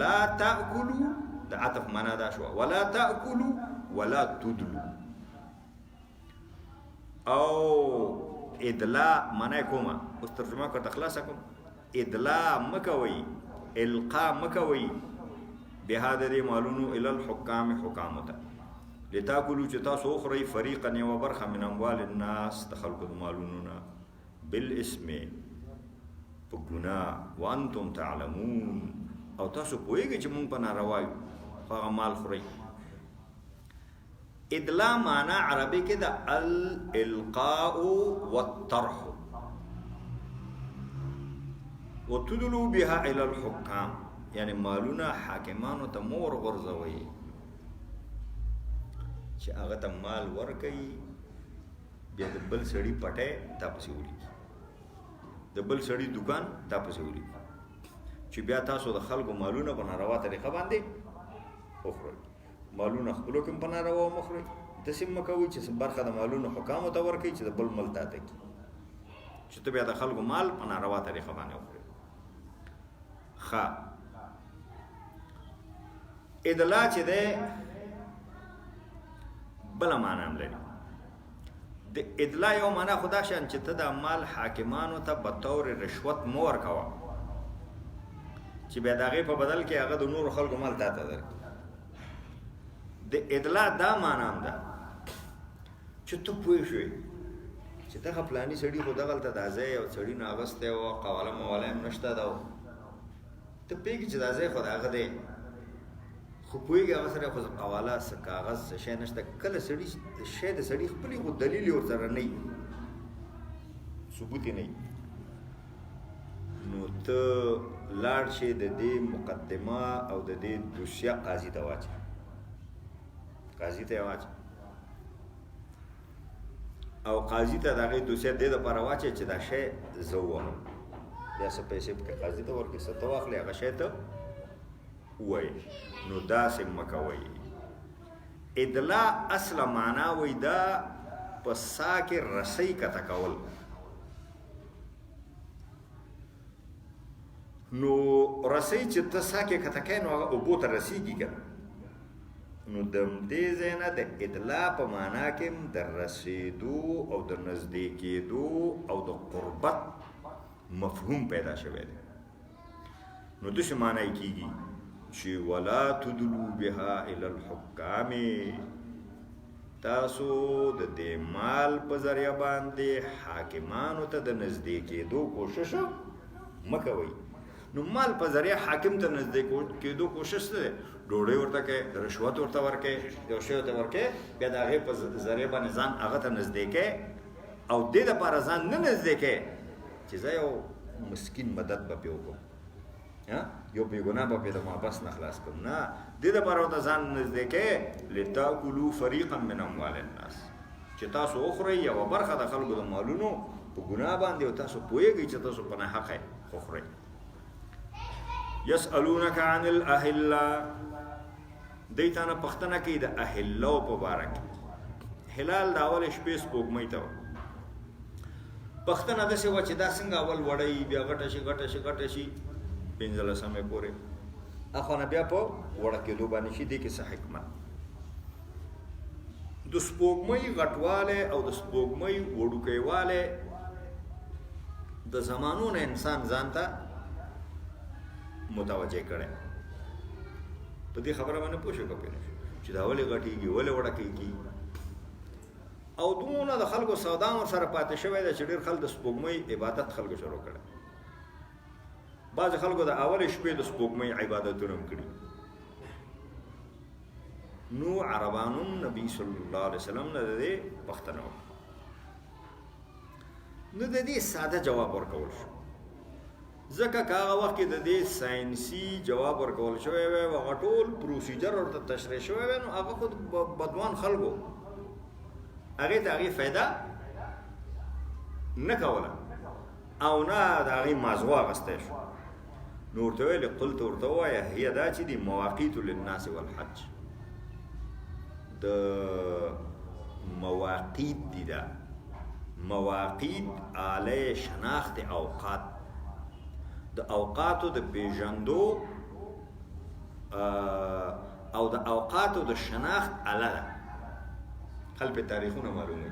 لا تأکلو دا عطف معنا دا شو ولا تأکلو ولا تدلو او ادلا معنا کومه اوس ترجمه کو تخلاصه کوم ادلا مکوي القا مکوي به هذا دي مالونو الى الحكام حکامته لتاكلوا چې تاسو خوري فريقا وبرخه من اموال الناس تخلقوا مالوننا بالاسم په ګناه وانتم تعلمون او تاسو پوهیږئ چې مونږ په ناروایو هغه مال خورئ ادلا معنا عربي کې د الالقاء والطرح وتدلوا بها الى الحكام یعنی مالونه حاکمانو ته مور غورځوي چې هغه ته مال ورکوي بیا د بل سړي پټی تا پسې ولیکي د بل سړي دکان تا پسې ولیکي چې بیا تاسو د خلکو مالونه په ناروا طریقه باندې وخورئ مالونه خپلو کې په ناروا مه خورئ داسې مه کوئ چې برخه د مالونو حکامو ته ورکوئ چې د بل مال تا ته کړي چې ته بیا د خلکو مال په ناروا طریقه باندې وخورئ ښه ادلا چې دی بله معنا هم لري د ادلا یو معنا خدا شان چې ته د مال حاکمانو ته به طور رشوت مه ورکوه چې بیا د هغې په بدل کې هغه د نورو خلکو مال تا ته درکړي د ادلا دا معنا هم ده چې ته پوه شوې چې دغه پلاني سړي خو دغلته دا ځای یو سړي نه اغوستی و قواله مواله هم نشته ده ته پوهېږي چې دا ځای خو د هغه دی خو پوهېږي هغه سره خو قواله څه کاغذ څه شی نشته کله سړي شی د سړي خپلې خو دلیل یې ورسره نه وي ثبوت یې نه وي نو ته لاړ شې د دې مقدمه او د دې دوسیه قاضي ته واچه قاضي ته یې واچه او قاضي ته د هغې دوسیه دې دپاره واچې چې دا شی زه ووهم بیا څه پیسې پکې قاضي ته ورکړې څه ته واخلې هغه شی ته ووایې نو داسې مه کوئ ادلا اصله معنا وایي دا په سا کې رسۍ کته کول نو رسۍ چې ته سا کې کته کوې نو هغه اوبو ته رسېږي که نو د دې ځای نه د ادلا په معنا کې د رسېدو او د نږدې کېدو او د قربت مفهوم پیدا شوی دی نو داسې معنا یې کېږي چې ولا تدلو بها الى الحکام تاسو د دې مال په ذریعه باندې حاکمانو ته د نږدې کېدو کوشش مه کوئ نو مال په ذریعه حاکم ته نږدې کېدو کوشش څه دی ډوډۍ ورته کوې رشوت ورته ورکوې یو شی ورته ورکوې بیا د هغې په ذریعه باندې ځان هغه ته نږدې کوې او دې دپاره ځان نه نږدې کوې چې زه یو مسکین مدد به پرې وکړم یو بېګناه به پرې د محبس نه خلاص کړم نه دې دپاره ورته ځان نږدې کوې لتاکلو فریقا من اموال الناس چې تاسو وخورئ یوه برخه د خلکو د مالونو په ګناه باندې او تاسو پوهېږئ چې تاسو په ناحقه وخورئ یسألونک عن الاهله دی تا نه پوښتنه کوي د اهلو په باره کې هلال د اول شپې سپوږمۍ ته پوښتنه داسې وه چې دا څنګه اول وړی بیا غټه شي غټه شي غټه شي 15مې پورې اخوا نه بیا په وړه کېدو باندې شي دې کې څه حکمت د سپوږمۍ غټوالی او د سپوږمۍ وړوکیوالی د زمانو نه انسان ځان ته متوجه کړی په دې خبره باندې پوه شو که پوه نه شو چې دا ولې غټېږي ولې وړه کېږي او دونه د خلکو سودا ورسره پاتې شوی ده چې ډېر خلک د سپوږمۍ عبادت خلکو شروع کړی بعضې خلکو د اولې شپې د سپوږمۍ عبادتونه هم کړي نو عربانو نبي صلی الله علیه وسلم نه د دې پوښتنه وکړه نو د دې ساده جواب ورکول شو ځکه که هغه وخت کې د دې ساینسي جواب ورکول شوی وی هغه ټول پروسیجر ورته تشریح شوی وی نو هغه خو بدوان خلکو هغې ته هغې فایده نه کوله او نه د هغې مازغو اخیستی شو نو ورته ویلې قلت ورته ووایه هي دا چې دي مواقیت للناس والحج د مواقیت دي دا مواقیت آله شناخت اوقات د اوقاتو د پیژندو او د اوقاتو د شناخت آله ده خل په تاریخونه معلومه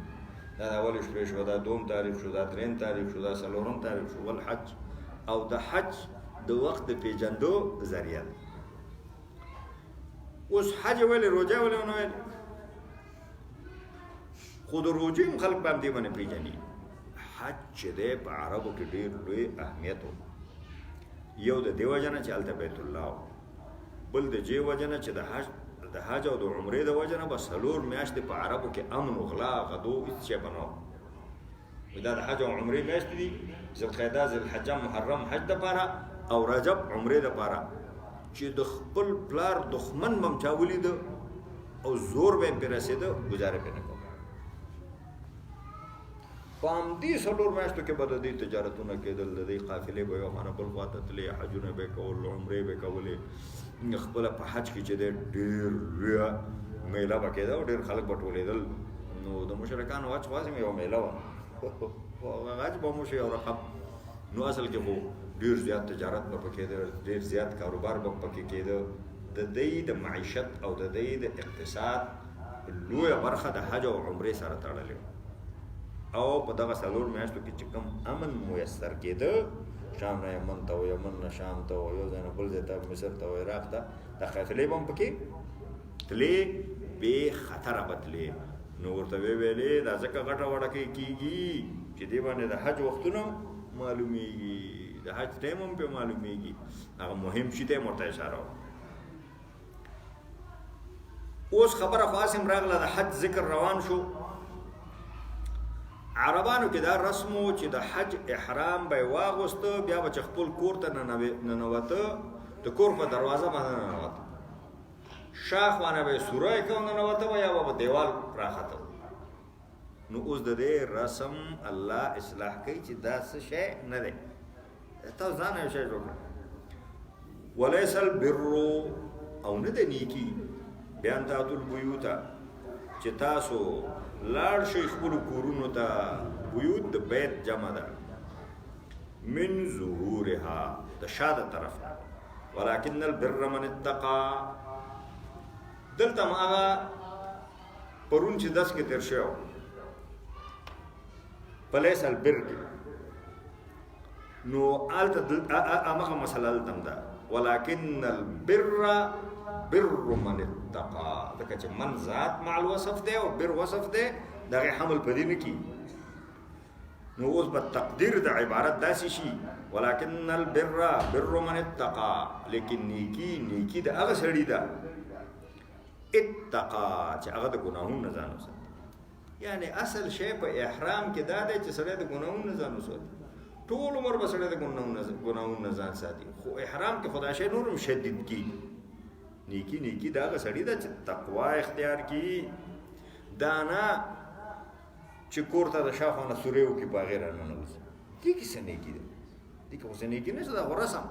دا د اول شپې شو دا دوم تاریخ شو دا درېم تاریخ شو دا څلورم تاریخ شو والحج او د حج د وخت د پیژندو ذریعه ده اوس حج ولې روژه ولې ونه ویل خو د روژې هم خلک به همدې باندې پیژني حج چې دی په عربو کې ډېر لوی اهمیت و یو د دې وجه نه چې هلته بیت الله و بل د دې وجه نه چې د حج او د عمرې د وجه نه به 4 میاشتې په عربو کې امن و غلا غدو هېڅ شی به نه و دا د حج او عمرې میاشتې دي ذوالقعده ذوالحجه محرم حج دپاره او رجب عمرې دپاره چې د خپل پلار دښمن به م چا ولیده او زور به یې پرې رسېده ګزاره پرې نه کوم په همدې 4 میاشتو کې به د دې تجارتونه کېدل د دې قافلې به یو خانه بل خوا ته تلې حجونه به یې کول عمرې به یې کولې خپله په حج کې چې دی ډېر لویه میله به کېده او ډېر خلک به ټولېدل نو د مشرکانو حج خاصې یو میله وه حج به مو شي یو رقم نو اصل کې خو ډېر زیات تجارت به پکې کېده ډېر زیات کاروبار به پکې کېده د دې د معیشت او د دې د اقتصاد لویه برخه د حج او عمرې سره تړلې او په دغه 4 میاشتو کې چې کوم امن میسر کېده شام نه یمن ته و یمن نه شام ته و یو ځای نه بل ځای ته مصر ته و عراق ته دا قافلې به هم پکې تلې بې خطره به تلې نو ورته ویې ویلې دا ځکه غټه وړه کېږي چې دې باندې د حج وختونه معلومیږي د حج ټایم هم پرې معلومیږي هغه مهم شي ته یې ورته اشاره اوس خبره خاصم راغله د حج ذکر روان شو. عربانو کې دا رسمو چې د حج احرام به واغوسته بیا به خپل کور ته ننوته د کور په دروازه باندې ننوته شاخ باندې به سوره کوم ننوته یا به دیوال راخته. نو اوس د دې رسم الله اصلاح کوي چې دا څه شی نه دی. تاسو ځان یو شی جوړ وليس البر او نه د نیکی بیان تاسو البیوت چې تاسو لاړ شي خپل کورونو ته. بیوت د بیت جمع ده من ظهورها د شاده طرف ولكن البر من اتقى. دلته هغه پرون چې داس کې تر شو پلیس البر نو آلته هغه مسله دلته ده ولكن البر بر من اتقى. دغه چې من ذات مع الوصف ده او بر وصف ده دغه حمل پدې نه کی. نو اوس په تقدیر د عبارت داسې شي ولكن البر بر من اتقى. لیکن نیکی د هغه سړي ده اتقى چې هغه د ګناهونو نه ځان وساتي. یعنی اصل شی په احرام کې دا دی چې سړی د ګناهونو نه ځان وساتي. ټول عمر به سړی د ګناهونو نه ځان ساتي. خو احرام کې خدای شی نورم شدید کی. نیکی دا هغه سړي ده چې تقوا اختیار کی. دانا چې کور ته د شاخونه سورې وکړي په هغې راننوځي. دې کې څه نیکي ده؟ دې کې خو څه نیکي نشته. دا خو رسم.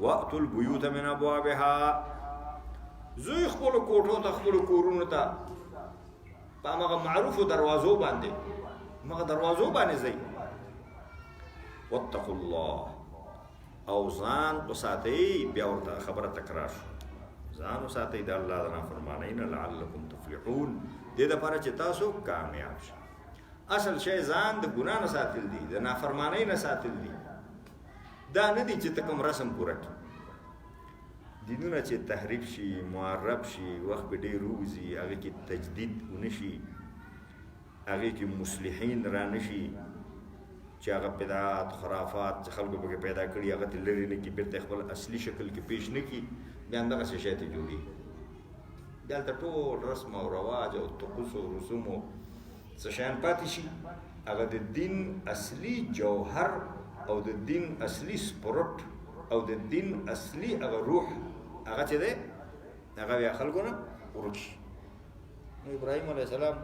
وأتوا البیوت من ابوابها. زوی خپلو کوټو ته خپلو کورونو ته په هماغه معروفو دروازو باندې ځئ. واتقوا الله او ځان وساتئ. بیا ورته خبره تکرار شو ځان وساتئ د الله د نافرمانۍ نه لعلکم تفلحون. دې دپاره چې تاسو کامیاب شئ. اصل شی ځان د ګناه نه ساتل دي د نافرمانۍ نه ساتل دي. دا نه دي چې ته کوم رسم پوره کړي. دینونه چې تحریف شي معرب شي وخت به ډېر ووځي هغې کې تجدید ونه شي هغې کې مصلحین را نه شي چې هغه بدعات خرافات چې خلکو پکې پیدا کړي هغه ته لرې نه کړي بېرته خپل اصلي شکل کې پیش نه کړي بیا همدغسې شی ته جوړېږي. دلته ټول رسم او رواج او طقوس او رسوم او څه شیان پاتې شي. هغه د دین اصلي جوهر او د دین اصلي سپرټ او د دین اصلي هغه روح هغه چې دی هغه بیا خلکو نه ورک شي. نو ابراهیم علیه السلام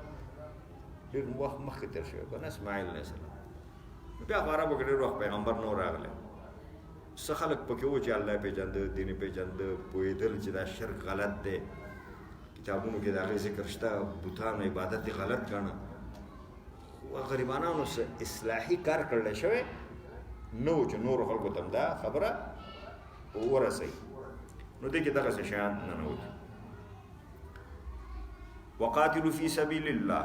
ډېر وخت مخکې تېر شوی که نه اسماعیل علیه السلام. بیا خو عربو کې ډېر وخت پیغمبر نو راغلی. څه خلک پکې وو چې الله یې پېژانده دین یې پېژانده پوهېدل چې دا شرک غلط دی. کتابونو کې د هغې ذکر شته بوتانو عبادت یې غلط ګڼه. خو غریبانانو څه اصلاحي کار کړلی شوی نه و چې نورو خلکو ته هم دا خبره ورسوي. نو دې کې دغسې شیان ننوتي. وقاتلو فی سبیل الله.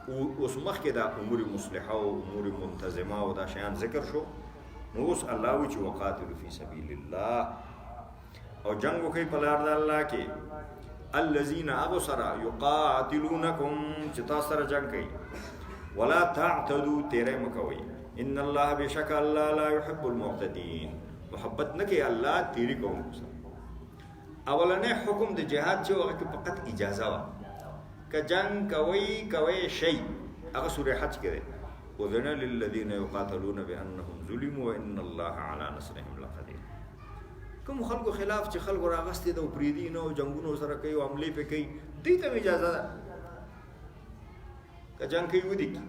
اوس مخکې دا امور مصلحه او امور منتظمه او دا شیان ذکر شو. نو اوس الله وایي چې وقاتلو فی سبیل الله او جنګ وکړئ په لار د الله کې. الذین هغو سره یقاتلونکم چې تاسو سره جنګ کوي. ولا تعتدوا تیری مه کوئ. ان الله بشک الله لا يحب المعتدین. محبت نه کوي الله تیری کوونکو سره. اولنی حکم د جهاد چې هغه کې فقط اجازه وه که جنگ کوئ شی هغه سوره حج کې دی. اذن للذین یقاتلون بانهم ظلموا وان الله على نصرهم لقدیر. کوم خلکو خلاف چې خلکو راغستې ده او پرېږدي نه او جنګونو سره کوي او حملې پې کوي دوی ته هم اجازه ده که جنګ کوي ودې کړي.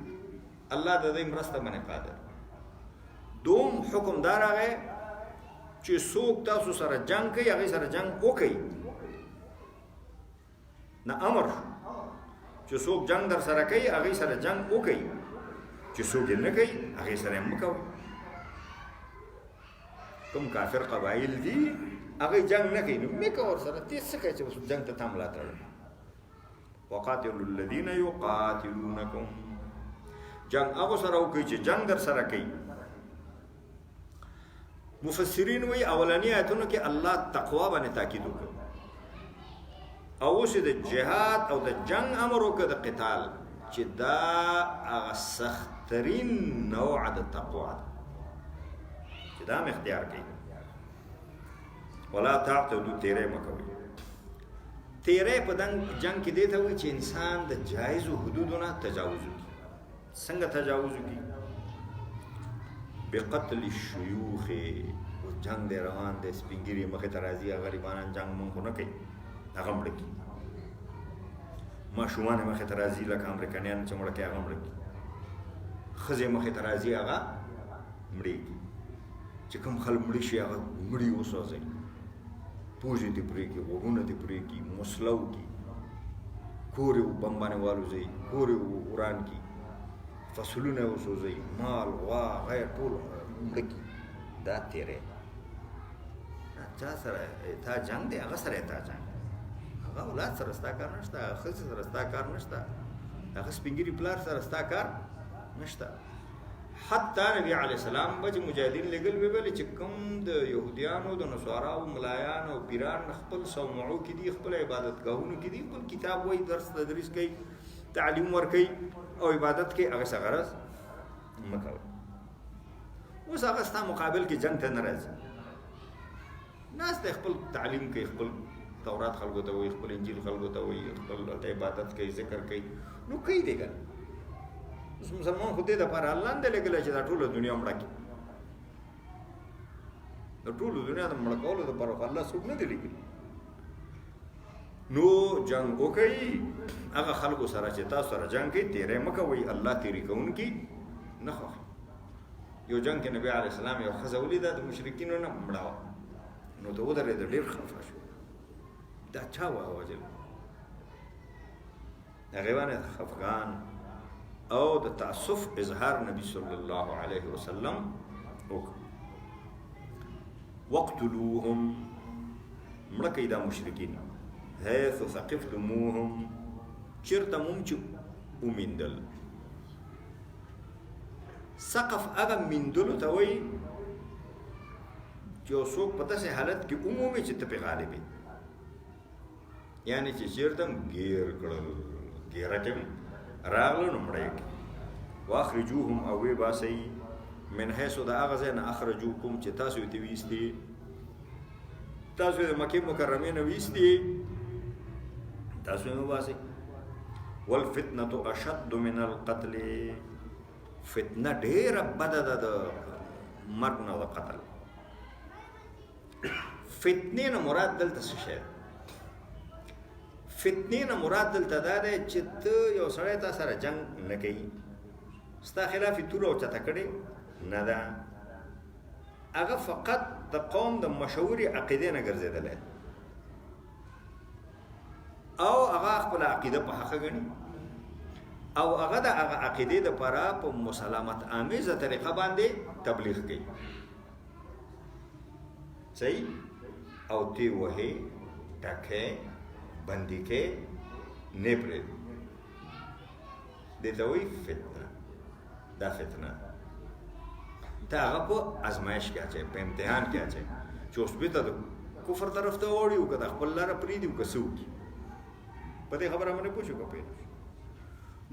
الله د دوی مرسته باندې قادر. دوم حکم دا راغی چې څوک تاسو سره جنګ کوي هغې سره جنګ وکړئ. نه امر چې څوک جنګ در سره کوي هغې سره جنګ وکړئ. چې څوک یې نه کوي هغې سره یې مه کوئ. کوم کافر قبایل دي هغې جنګ نه کوي نو مې کوه ورسره. ته څه کوې چې جنګ ته تا ملاتړ. وقاتلوا الذین یقاتلونکم. جنگ هغو سره وکړئ چې جنگ در سره کوي. مفسرین وایي اولني آیتونو کې الله تقوا باندې تاکید وکړ او اوس د جهاد او د جنگ امر وکړ د قتال چې دا هغه سختترین نوع د تقوا ده چې دا هم اختیار کوي. ولا تعتدوا تیری مه کوئ. تیرې په جنگ کې دی ته وایي چې انسان د جایزو حدودو نه تجاوز وکړي. څنګه تجاوز وکړي؟ بقتل الشيوخ. جنگ دی روان دی، سپین ږیري مخې ته راځي، غریبانان جنگ مونږ خو نه کوي، هغه مړه کړي. ماشومان مخې ته راځي لکه امریکایان چې مړه کوي، هغه مړه کړي. ښځې مخې ته راځي، هغه مړې کړي. چې کوم خلک مړه شي هغه مړي وسوځوي، پوزې دې پرې کړي، غوږونه دې پرې کړي، مسله وکړي، کور یې بم باندې والوځوي، کور یې وران کړي، فصلونه یې وسوځوي، مال غوا غیر ټول مړه کړي. دا تیری چا سره تا جنگ دی، هغه سره تا جنگ، هغه اولاد سره ستا کار نشته، هغه ښځې سره ستا کار نشته، هغه سپین ږیري پلار سره ستا کار نشته. حتی نبی علیه السلام به چې مجاهدین لېږل ویې ویل چې کوم د یهودیانو د نصاراو ملایان او پیران خپل صومعو کې دي، خپل عبادتګاهونو کې دي، خپل کتاب وایي، درس تدریس کوي، تعلیم ورکوي او عبادت کوي، هغه څه غرض مه کوئ. اوس هغه ستا مقابل کې جنگ ته نه راځي، ناست دی خپل تعلیم کوي، خپل تورات خلکو ته وایي، خپل انجیل خلکو ته وایي، خپل عبادت کوي، ذکر کوي، نو کوي دی که اوس مسلمان خو دې دپاره الله نه دی لېږلی چې دا ټوله دنیا مړه کړي. د ټولو دنیا د مړه کولو دپاره خو الله څوک نه دی لېږلي. نو جنګ وکړئ هغه خلکو سره چې تاسو سره جنګ کوي، تیری مه کوئ، الله تیری کوونکي نه خوښوي. یو جنګ کې نبی علیه السلام یو ښځه ولیده د مشرکینو نه مړه وه، نو ته ودرېده، ډېر خفه شو، دا چا ووژل؟ هغې باندې خفګان او د تاسف اظهار نبی صلی الله علیه وسلم وکړ. وقتلوهم، مړه کئ دا مشرکین، حیث ثقفتموهم، چېرته مو چې ومیندل. سقف هغه میندلو ته وایي چې یو څوک په داسې حالت کې ومومي چې ته پرې غالب یې، یعنې چې چېرته ګیر کړل، ګیره کې راغله نو مړه یې کړي. واخرجوهم، او ویې باسئ، من حیث د هغه ځای نه اخرجوکم چې تاسو یې ته ویستي، تاسو یې د مکې مکرمې نه ویستي، تاسو یې وباسئ. والفتنة اشد من القتل، فتنه ډېره بده ده د مرګ نه د قتل. فتنې نه مراد دلته څه شی ده؟ فتنې نه مراد دلته دا دی چې ته یو سړی تا سره جنګ نه کوي، ستا خلاف یې توره اوچته کړې نه ده، هغه فقط د قوم د مشهورې عقیدې نه ګرځېدلی او هغه خپله عقیده په حقه ګڼي او هغه د هغه عقیدې دپاره په مسالمت آمیزه طریقه باندې تبلیغ کوي. صحیح؟ او تی وهې، ټکې، بندي کې، نه پرېږدي. دې ته وایي فتنه. دا فتنه ته هغه په ازمایش کې اچوي، په امتحان کې اچوي چې اوس بېرته د کفر طرف ته واوړي، که د خپل لاره پرېږدي، که څه وکړي. په دې خبره باندې پوه شو که پوه نه شو؟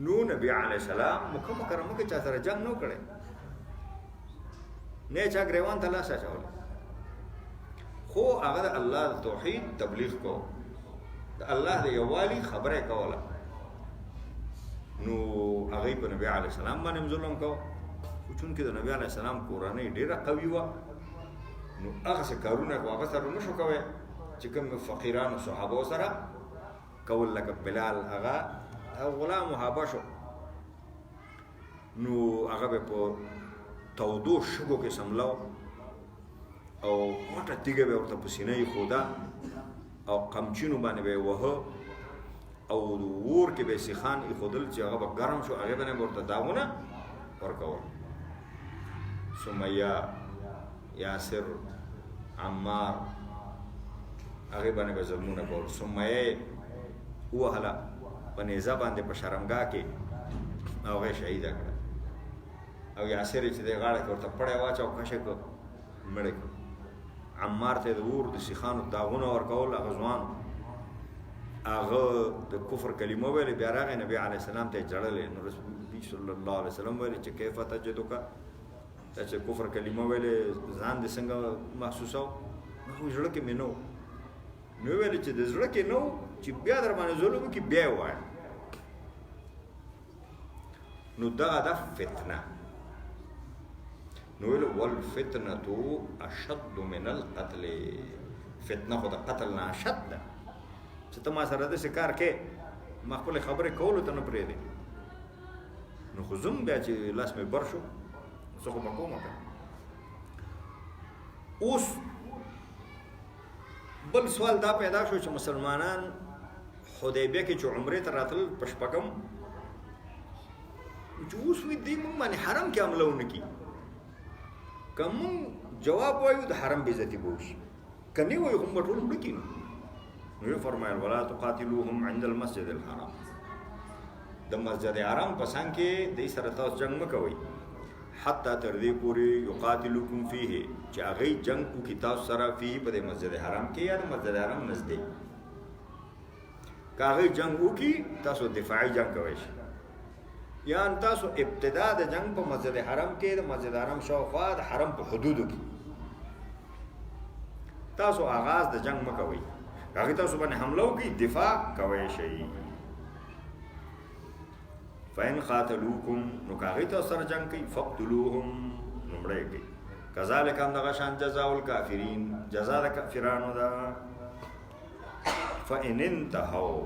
نو نبی علیه السلام مکه مکرمه کې چا سره جنګ نه کړی، نه چا ګریوان ته لاس اچولی، خو هغه د الله د توحید تبلیغ کو، د الله د یووالي خبره یې کوله. نو هغوی په نبی علیه السلام باندې هم ظلم کو، خو چونکې د نبی علیه السلام کورنۍ ډېره قوي وه، نو هغسې کارونه خو هغه سره نه شو کوی چې کوم فقیرانو صحابو سره کول، لکه بلال هغه او غلام محابه شو، نو هغه به په تودو شګو کې سملاو او غټه تیږه به ورته په سینه یې ښوده او قمچینو باندې به یې وهه او اور کې به یې سیخان ایښودل چې هغه به ګرم شو، هغې باندې به ورته داغونه ورکول. سمیه، یاسر، عمار، هغې باندې به ظلمونه کول. سمیه یې ووهله په نیزه باندې په شرمګاه کې او هغه شهیده کړه، او یاسر یې چې دی غاړه کې ورته پړی واچو، کشه کړ، مړه کړ. عمار ته یې د اور د سیخانو داغونه ورکول، هغه ځوان هغه د کفر کلمه ویلې، بیا راغی نبي علیه السلام ته یې جړلې، نو رسول صلی الله علیه وسلم ویلې چې کیف تجدک، دا چې کفر کلمه ویلې ځان دې څنګه محسوسو؟ هغه زړه کې مې نه و، نو ویل چې د زړه کې نو چې بیا در باندې ظلم وکړي بیا یې ووایه نو دغه ده فتنه نو ویل والفتنة اشد من القتل فتنه خو د قتل نه اشد ده چې ته ما سره داسې کار کې ما خپلې خبرې کولو ته نه پرېږدې نو خو زم بیا چې لاس مې بر شو څه خو به کومه که اوس بل سوال دا پیدا شو چې مسلمانان حدیبیه کې چې عمرې ته راتلل په شپږم چې اوس وي دوی موږ باندې حرم کې حمله ونه کړي که موږ جواب وایو د حرم بې عزتي به وشي که نه وایو خو موږ به ټول مړه کړي نو یې فرمایل ولا تقاتلوهم عند المسجد الحرام د مسجد حرام په څنګ کې دوی سره تاسو جنګ مه کوئ حتی تر دې پورې یقاتلوکم فیه چې هغوی جنګ وکړي تاسو سره فیه په دې مسجد حرام کې یا د مسجد حرام نږدې که هغوی جنګ وکړي تاسو دفاعي جنګ کوئ شي یا تاسو ابتدا د جنگ په مسجد حرم کې د مسجد حرم شاوخوا د حرم په حدودو کې تاسو آغاز د جنگ مه کوئ هغې تاسو باندې حمله وکړي دفاع کوئ شئ فإن قاتلوکم نو که هغوی تاسو سره جنګ کوي فقتلوهم نو مړه یې کوي کذلک همدغه شان جزاء الکافرین جزا د کافرانو ده فإن انتهوا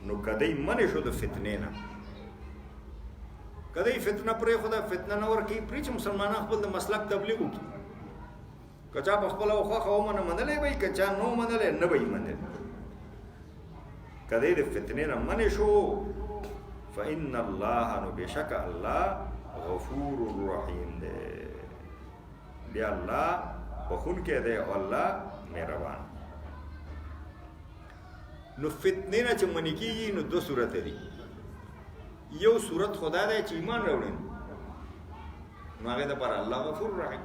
نو که دوی منې شو د فتنې نه که دوی فتنه پرېښوده فتنه نه ورکوي پرې چې مسلمانان خپل د مسلک تبلیغ وکړي که چا په خپله خوښه ومنه منلی به یې که چا نه ومنلی نه به یې منلی که دوی د فتنې نه منې شو فإن الله نو بشک الله غفور رحیم دی بیا الله بخونکی دی او الله مهربان نو فتنې نه چې منې کېږي نو دو صورته دي یو صورت خدا دی چې ایمان راوړي نو هغې دپاره الله غفور رحیم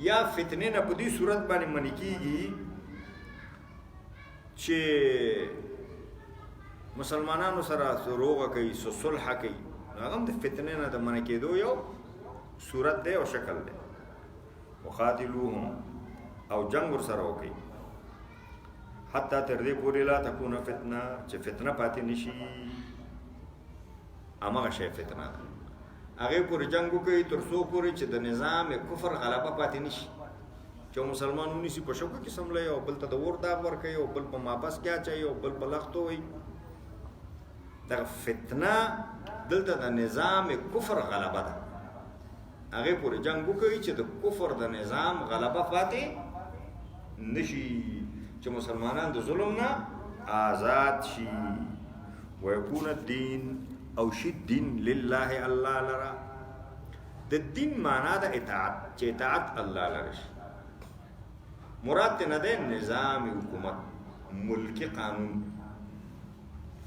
یا فتنې نه په دې صورت باندې منې کېږي چې مسلمانانو سره روغه کوي صلح کوي هغه هم د فتنې نه د منع کېدو یو صورت دی او شکل دی وقاتلوهم او جنگ ورسره وکړي حتی تر دې پورې لا تکونه فتنه چې فتنه پاتې نشي هماغه شی فتنه ده هغې پورې جنګ وکړي تر څو پورې چې د نظام کفر غلبه پاتې نشي چې مسلمان ونیسي په شوکو کې سملوي او بل ته د اور داغ ورکوي او بل په ماپس کې اچوي او بل په لختو وي دغه فتنه دلته د نظام کفر غلبه ده هغې پورې جنګ وکوي چې د کفر د نظام غلبه پاتې نشي چې مسلمانان د ظلم نه آزاد شي ویکون الدین او شي دین لله الله لره د دین معنا د اطاعت چې اطاعت الله لره شي مراد ته نه ده نظام حکومت ملکی قانون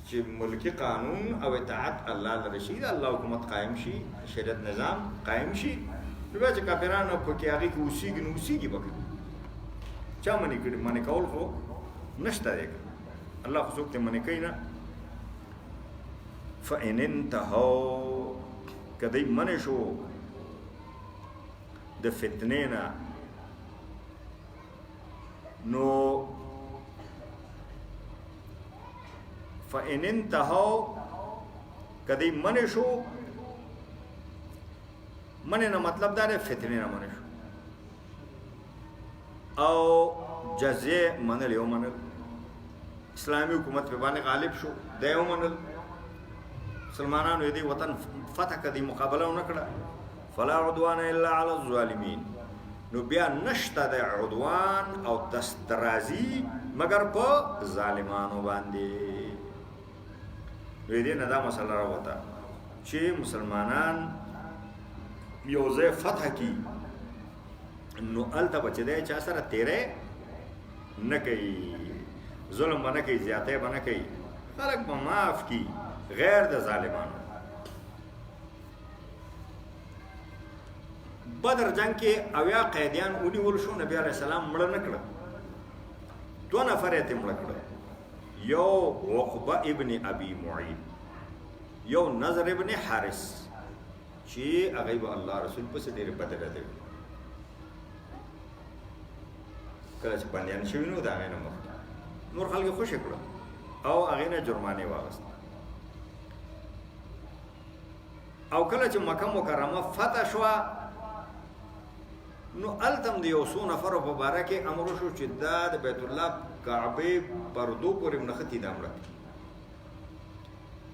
چې ملکی قانون او اطاعت الله لره شي د الله حکومت قائم شي شریعت نظام قائم شي نو بیا چې کافرانو په کې هغې کې اوسېږي نو اوسېږي به چا منې کړي منې کول خو نشته دی الله خو څوک ته منې کوي نه فإن انتهوا که دوی منې شو د فتنې نه نو فإن انتهوا که دوی منې شو منې نه مطلب دا دی فتنې نه منې شو او جزیه منل یو منل اسلامی حکومت په باندې غالب شو دا یو منل مسلمانانو یې دې وطن فتح کړي مقابله ونه کړه فلا عدوان الا علی الظالمین نو بیا نشته د عدوان او دسترازی مگر په ظالمانو باندې نو دې نه دا مسله راوته چې مسلمانان یو ځای فتح کی نو الته بچ دی چا سره تیرې نه کوي ظلم به نه کوي زیاتې به نه کوي خلک به معاف کی غیر د ظالمانو بدر جنگ کې اویا قیدیان ونیول شو نبی علیہ السلام مړه نه کړه 2 نفر یې مړه کړه یو عقبه ابن ابي معيط یو نظر ابن حارث چې هغه به الله رسول پسې ډېر بدل دی کله چې بندیان شوي نو د هغې نه مخکې نور خلک یې خوشې کړل او هغې نه جرمانې واغست او کله چې مکه مکرمه فتح شوه نو هلته هم د یو څو نفرو په باره کې امر وشو چې دا د بیت الله کعبې پردو پورې نښتي دا مړه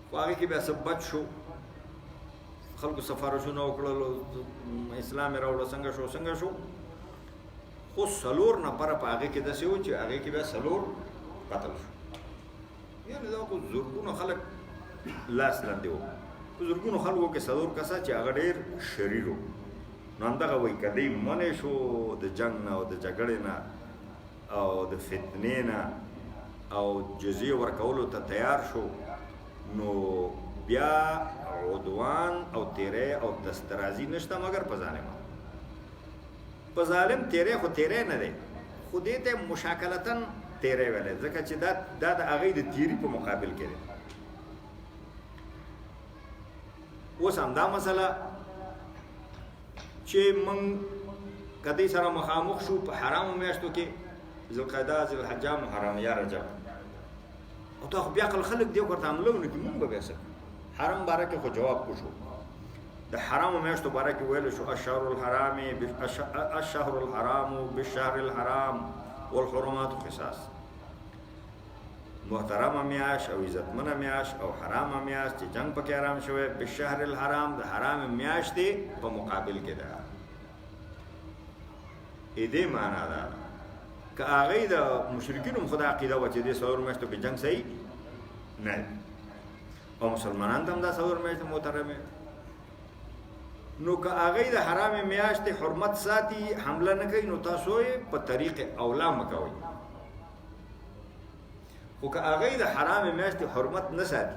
خو هغې کې بیا څه بد شو خلکو سفارشونه وکړل اسلام یې راوړه څنګه شو خو 4 نفره په هغې کې داسې وو چې هغې کې بیا 4 قتل شو یعنې دا خو زرګونه خلک لاس لاندې وو په زرګونو خلکو کې 4 کسه چې هغه ډېر شریر وو نو همدغه وایي که دی منې شو د جنګ نه او د جګړې نه او د فتنې نه او جزیې ورکولو ته تیار شو نو بیا عدوان او تیری او دسترازي نشته مګر په ظالمان په ظالم تیری خو تیری نه دی خو دې ته مشاکلتاً تیری ویلی ځکه چې دا د هغې د تیري په مقابل کې دی اوس همدا مسله چې موږ کدی سره مخامخ شو په حرامو میاشتو کې ذوالقعده ذوالحجه محرم یا رجب او تا خو بیا عقل خلک دی ورته حمله ونه کړي موږ به بیا څه حرم باره کې خو جواب وشو د حرامو میاشتو باره کې ویل شو الشهر الحرام بالشهر الحرام والحرمات قصاص محترمه میاش او عزتمنه میاش او حرامه میاش چې جنگ پکې حرام شوی بالشهر الحرام د حرام میاش دی په مقابل کې ده دې معنا ده که هغې د مشرکینو هم خو دا عقیده وه چې دې 4 میاشتو کې جنگ صحیح نه او مسلمانان ته هم دا 4 میاشتې محترمې نو که هغې د حرام میاشتې حرمت ساتي حمله نه کوي نو تاسو یې په طریق اولا مه کوئ خو که هغې د حرام میاشتې حرمت نه ساتي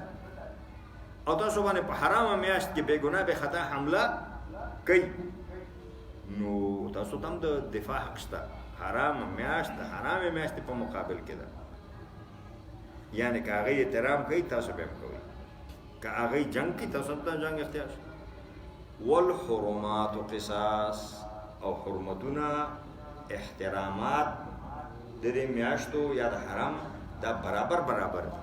او تاسو باندې په حرامه میاشت کې بې ګناه بې خطا حمله کوي نو تاسو ته هم د دفاع حق شته حرامه میاشت د حرامې میاشتې په مقابل کې ده یعنې که هغې احترام کوي تاسو به هم کوئ که هغې جنګ کوي تاسو هم ته جنګ اختیار شي والحرمات قصاص او حرمتونه احترامات د دې میاشتو یا د حرام دا برابر دي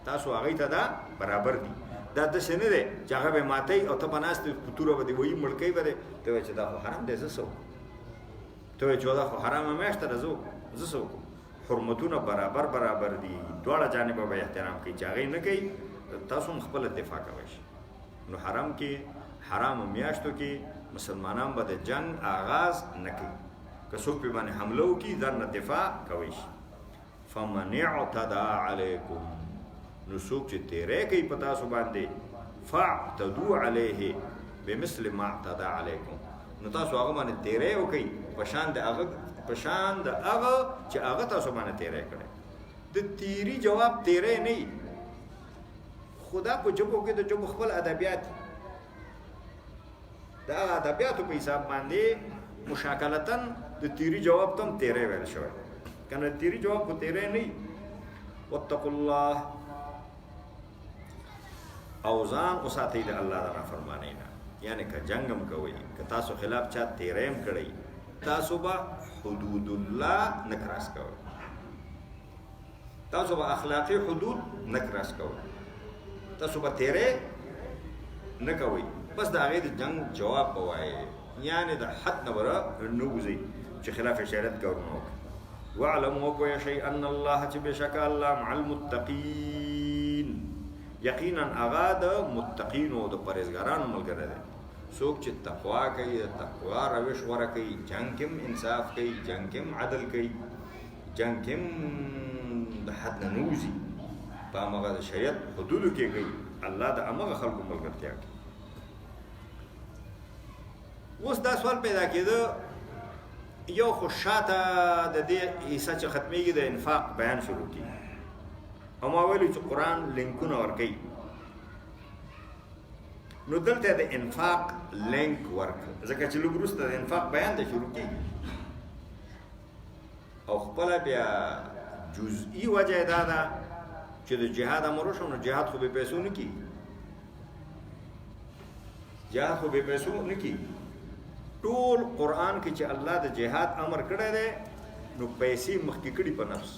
تاسو هغې ته دا برابر دي دا داسې نه دی چې هغه به ماتئ او ته به ناست په توره به دې وایي مړکۍ به دی ته وایې چې دا خو حرام دی زه څه وکړم ته وایې چې دا خو حرامه میاشت ده زه څه وکړم حرمتونه برابر دي دواړه جانبه به احترام کوي چې هغې نه کوي تاسو هم خپله دفاع کوی شي نو حرام کې حرامو میاشتو کې مسلمانان به د جنگ آغاز نه کوي که څوک پرې باندې حمله وکړي ځان نه دفاع کوی شي فمن اعتدى علیکم نو څوک چې تیری کوي په تاسو باندې فاعتدوا علیه بمثل ما اعتدى علیکم نو تاسو هغه باندې تیری وکړئ په شان د هغه چې هغه تاسو باندې تیری کړی د تیری جواب تیری نه وي خدا په ژبو کې د ژبو خپل ادبیات د هغه ادبیاتو په حساب باندې مشاکلتاً د تیری جواب ته هم تیری ویل شوی کنه تیری جواب کو تیری نه واتقوا الله او ځان وساتئ د الله د نافرمانۍ نه یعنی که جنګ هم کوئ که تاسو خلاف چا تیری هم کړئ تاسو به حدود الله نه کراس کوئ تاسو به اخلاقي حدود نه کراس کوئ تاسو به تیری نه کوئ بس د هغې د جنګ جواب به وایئ یعنی د حد نه به نه وځئ چې خلاف شریعت کارونه وکړئ واعلموا وپوهه شئ ان الله چې بېشکه الله مع المتقین یقینا هغه د متقینو د پرهیزګارانو ملګری دی څوک چې تقوا کوي د تقوا روش غوره کوي جنګ کې هم انصاف کوي جنګ کې هم عدل کوي جنګ کې هم د حد نه نه وځي په همغه د شریعت حدودو کې کوي الله د همغه خلکو ملګرتیا کوي اوس دا سوال پیدا کېده یو خو شاته د دې حصه چې ختمېږي د انفاق بیان شروع کېږي او ما ویلي چې قرآن لینکونه ورکوي نو دلته د انفاق لینک ورکړه ځکه چې لږ وروسته د انفاق بیان د شروع کېږي او خپله بیا جزئي وجه دا ده چې د جهاد امر وشو نو جهاد خو بې پیسو نه کېږي جهاد خو بې پیسو نه کېږي ټول قرآن کې چې الله د جهاد امر کړی دی نو پیسې مخکې کړي په نفس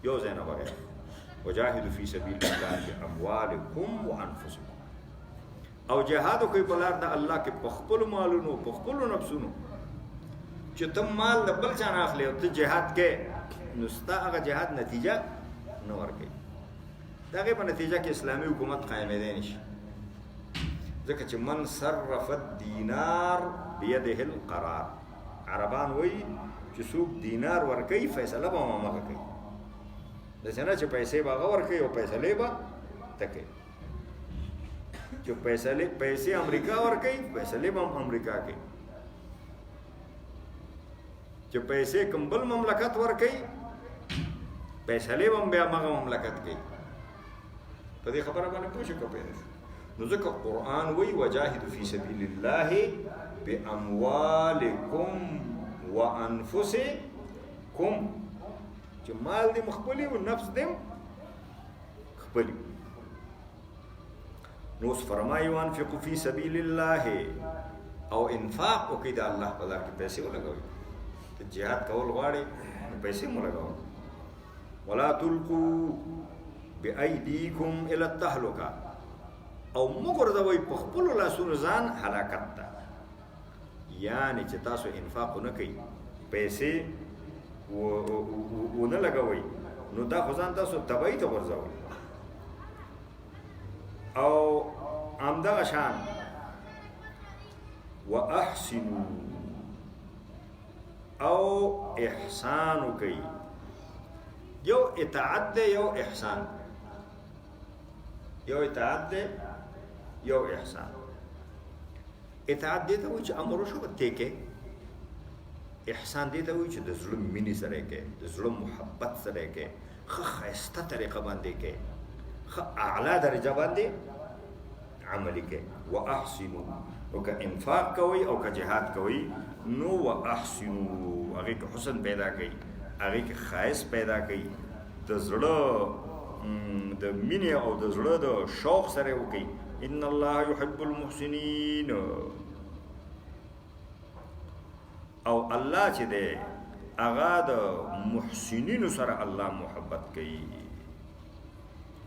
یو ځای نه بغیر وجاهدوا فی سبیل الله باموالکم وانفسکم او جهاد کوي په لار د الله کې په خپل مالونو په خپل نفسونو چې ته مال د بل چا نه اخلي او ته جهاد کې نو ستا هغه جهاد نتیجه نه ورکوي د هغې په نتیجه کې اسلامي حکومت قایمېدی نشي ځکه چې من صرف الدینار بیده القرار عربان وایي چې څوک دینار ورکوي فیصله به هم همغه کوي داسې نه چې پیسې به هغه ورکوي او فیصلې به ته کوي چې پیسې امریکا ورکوي فیصلې به هم امریکا کوي چې پیسې کوم بل مملکت ورکوي فیصلې به هم بیا همغه مملکت کوي په دې خبره باندې پوه شو که پوهېده شو نو ځکه قرآن وایي وجاهدوا فی سبیل الله باموالکم وانفسکم چې مال دې مخپلي او نفس دې خپلي نو اوس فرمایي وانفقوا فی سبیل الله او انفاق وکړئ د الله په لار کې پیسې ولګوئ ته جهاد کول غواړئ نو پیسې مو لګوئ ولا تلقوا بأيديكم الى التهلكه او مګرځوئ په خپلو لاسونو ځان هلاکت ته یعنی چې تاسو انفاق نه کوئ پیسې ونه لګوئ نو دا خو ځان تاسو تباهي ته غورځوئ او همدغه شان واحسنوا او احسان وکئ یو اطاعت دی یو احسان یو اطاعت دی یو احسان اطاعت دی ته وایي چې امر وشو ته کې احسان دی ته وایي چې د زړه مینې سره یې کې د زړه محبت سره یې کې ښه ښایسته طریقه باندې کې ښه اعلی درجه باندې عملي کې واحسنوا او که انفاق کوئ او که جهاد کوئ نو واحسنوا هغې کې حسن پیدا کوي هغې کې ښایست پیدا کوي د زړه د مینې او د زړه د شوق سره یې وکړي ان الله يحب المحسنین او الله چې دی هغه د محسنینو سره الله محبت کوي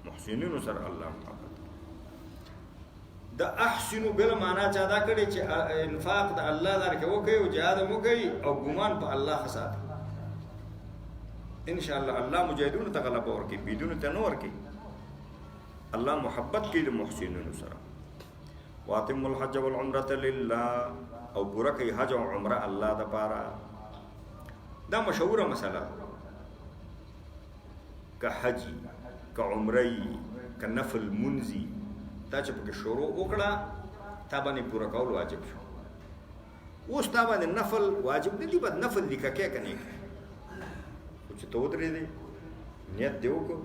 محسنینو سره الله محبت کوي د احسنو بل معنا چا دا کړي چې انفاق د الله لپاره کې وکړي او جهاد هم وکړي او ګمان په الله خساتي ان شاء الله الله مجاهدون ته غلبه ورکړي بدون ته نه ورکړي الله محبت کوي د محسنینو سره واتم الحج والعمره لله او پورا کوي حج او عمره الله د پاره دا مشهوره مسله که حجي که عمري که نفل منزي دا چې پکې شروع وکړه تا باندې پوره کول واجب شو اوس تا باندې نفل واجب نه دي بد نفل لیکه کې کني چې ته ودرېدې نیت دې وکړو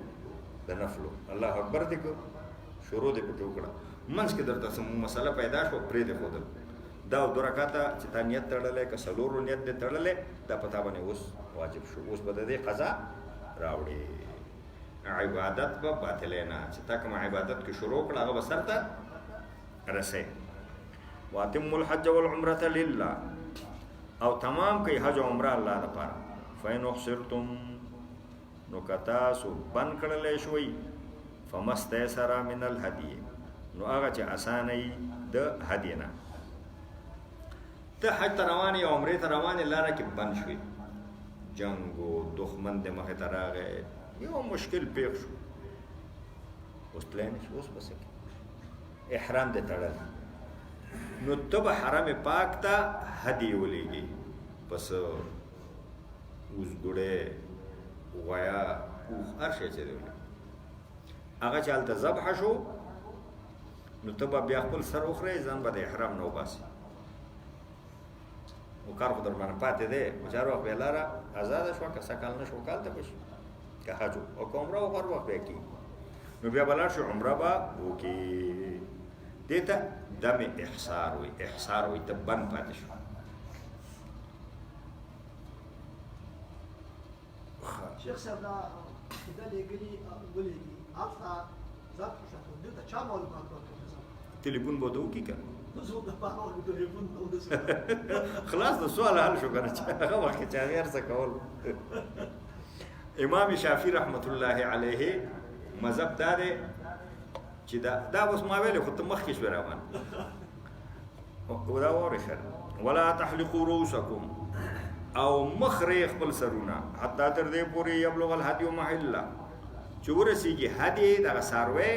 د نفلو الله اکبر دې کو شروع دې پکې وکړه منځ کې درته سم مسله پیدا شو پرې دې ښودل دا دو رکعاته چې تا نیت تړلی که څلورو نیت دې تړلی دا په تا باندې اوس واجب شو اوس به د دې قضا راوړې عبادت به باطلې نه چې تا کوم عبادت کې شروع کړه هغه به سر ته رسې واتم الحج والعمره لله او تمام کوي حج او عمره الله لپاره فإن أحصرتم نو که تاسو بند کړلی شوئ فما استيسر من الهدي نو هغه چې اسانه وي د هدي نه ته حج ته روان یې عمرې ته روان یې لاره کې بند شوې جنګ و دښمن دې مخې ته راغی یو مشکل پیښ شو اوس تللی نه شي اوس به څه کوې احرام دې تړلی نو ته به حرم پاک ته هدي ولېږي پسه اوزګوړی غویا اوښ هر شی چې دی هغه چې هلته ذبحه شو نو ته به بیا خپل سر وخورې ځان به د احرام نه وباسي نو کار خو در باندې پاتې دی خو چې هر وخت بیا لاره ازاده شوه که سږ کال نه شو کال ته به شي که حج او که عمره و هر وخت بیا کېږي نو بیا به لاړ شو عمره به وکړي دې ته دم احصار وایي احصار وایي ته بند پاتې شو شیخ صاحب دا لېږلي ولېږي هلته ذبح شو دلته چا معلومات ورکوي تلیفون به ورته وکړي که زه د پاور ټلیفون ته خلاص د سوال حل شو کنه چې هغه وخت چې غیر څه کول. امام شافعي رحمت الله علیه مذهب دا دی چې دا اوس ما ویل خو ته مخکې شوې روان دا واورې ولا تحلقوا رؤوسکم او مخرې خپل سرونه حتی تر دې پورې یبلغ الهدي محله چې ورسېږي هدي دغه څاروی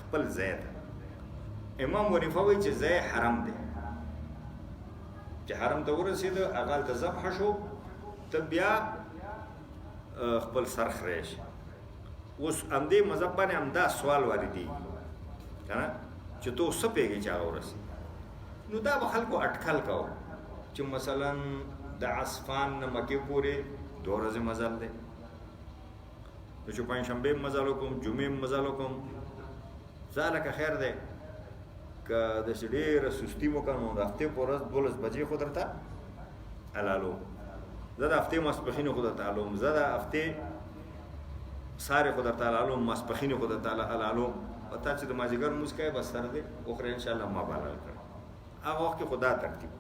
خپل ځای ته. امام ونیفه وایي چې ځای حرم دی، چې حرم ته ورسېده هغه هلته ذبح شو ته بیا خپل سر خرې شي. اوس همدې مذهب باندې همدا سوال واردېږي که نه چې تو څه پوهېږې چې هغه ورسېږي. نو دا به خلکو اټکل کوو چې مثلا د عصفان نه مکې پورې 2 ورځې مزل دی، نو چې پنجشنبې هم مزل وکړم جمعې هم مزل وکړم زه لکه خیر دی که داسې ډېره سستي مو کړم نو د هفتې په ورځ 12 بجې خو درته حلالوم. زه د هفتې ماسپښین خو درته حلالوم، زه د هفتې سارې خو درته حلالوم، ماسپښین خو درته حلالوم. تا چې د مازدیګر لمونځ کوې بس سر دی وخورې انشاءالله ما به حلال کړم. هغه وخت کې خو دا ترتیب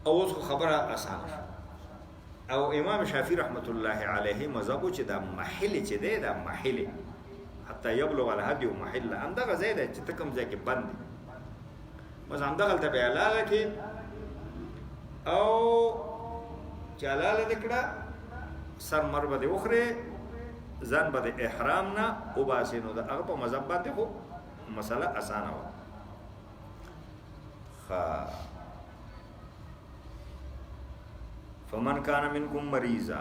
او اوس خو خبره اسانه شوه. او امام شافعي رحمت الله علیه مذهب چې دا محل چې دی دا محل حتی یبلغ الهدي محله همدغه ځای دی چې ته کوم ځای کې بند دی بس همدغلته به حلاله کړې او چې حلاله دې کړه سر مر به دې وخورې ځان به د احرام نه وباسې. نو د هغه په مذهب باندې خو مسله اسانه وه. فمن کان منکم مریضا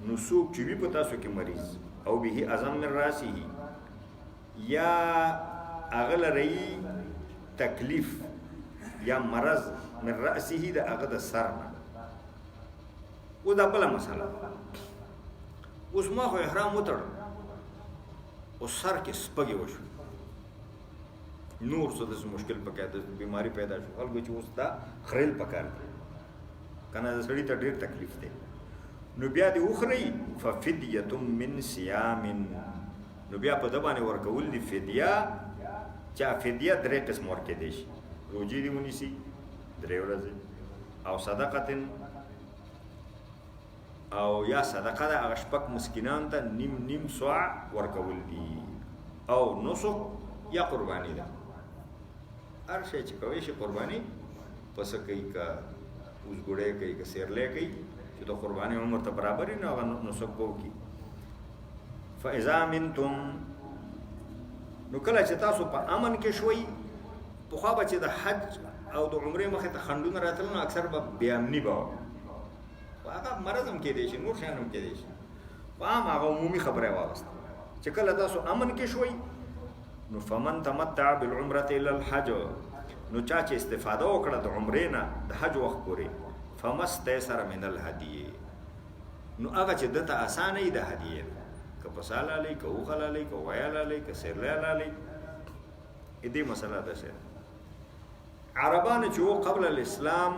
نو څوک چې وي په تاسو کې مریض او به اعظم من راسه یا هغه لري تکلیف یا مرض من راسه د هغه د سر نه و دا بله مسله. اوس ما خو احرام وتړ او سر کې سپږې وشو نور څه داسې مشکل پکې د بیماري پیدا شو خلکو چې اوس دا خریل پکار دی کنه د سړي ته ډېر تکلیف دی نو بیا دې وخورئ ففدیة من صیام نو بیا په ده باندې ورکول دي فدیه چې فدیه 3 قسم ورکېدی شي روجې دې ونیسي 3 ورځې او صدقه او یا صدقه د هغه شپږ مسکینانو ته نیم سوع ورکول دي او نسک یا قرباني ده. هر شی چې کوی شي قرباني پسه کوي که اوزګوړی کوي که سیرلی کوي چې د قرباني عمر ته برابر وي نو هغه نسک به وکړي. فاذا منتم نو کله چې تاسو په امن کې شوئ پخوا به چې د حج او د عمرې مخې ته خنډونه راتلل نو اکثر به بې امني به وه هغه مرض هم کېدی شي نور شیان هم کېدی شي په عام هغه عمومي خبره یې واغسته چې کله تاسو امن کې شوئ نو فمن تمتع بالعمرة الى الحج نو چا چې استفاده وکړه د عمرې نه د حج وخت پورې فما استيسر من الهدي نو هغه چې دته اسانه ای د هدیه که پسه حلالوي که اوښ حلالوي که غویه حلالوي که سیرلی حلالوي دې مسله ده چې عربانو چې و قبل الاسلام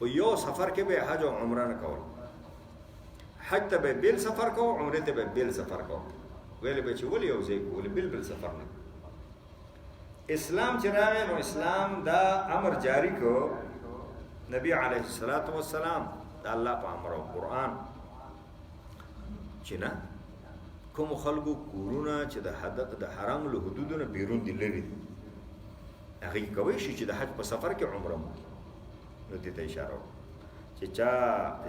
په یو سفر کې به حج او عمره نه کول حج ته به بیل سفر کو عمره ته به بیل سفر کو ویلې به چې ولې یو ځای کو ولې بل سفر نه. اسلام چې راغی نو اسلام دا امر جاری کو نبی علیه الصلاۃ والسلام د الله په امر او قرآن چې نه کوم خلکو کورونه چې د حرام له حدودو نه بیرون دي لري هغه کوي شي چې د حج په سفر کې عمره مو نو دې ته اشاره چې چا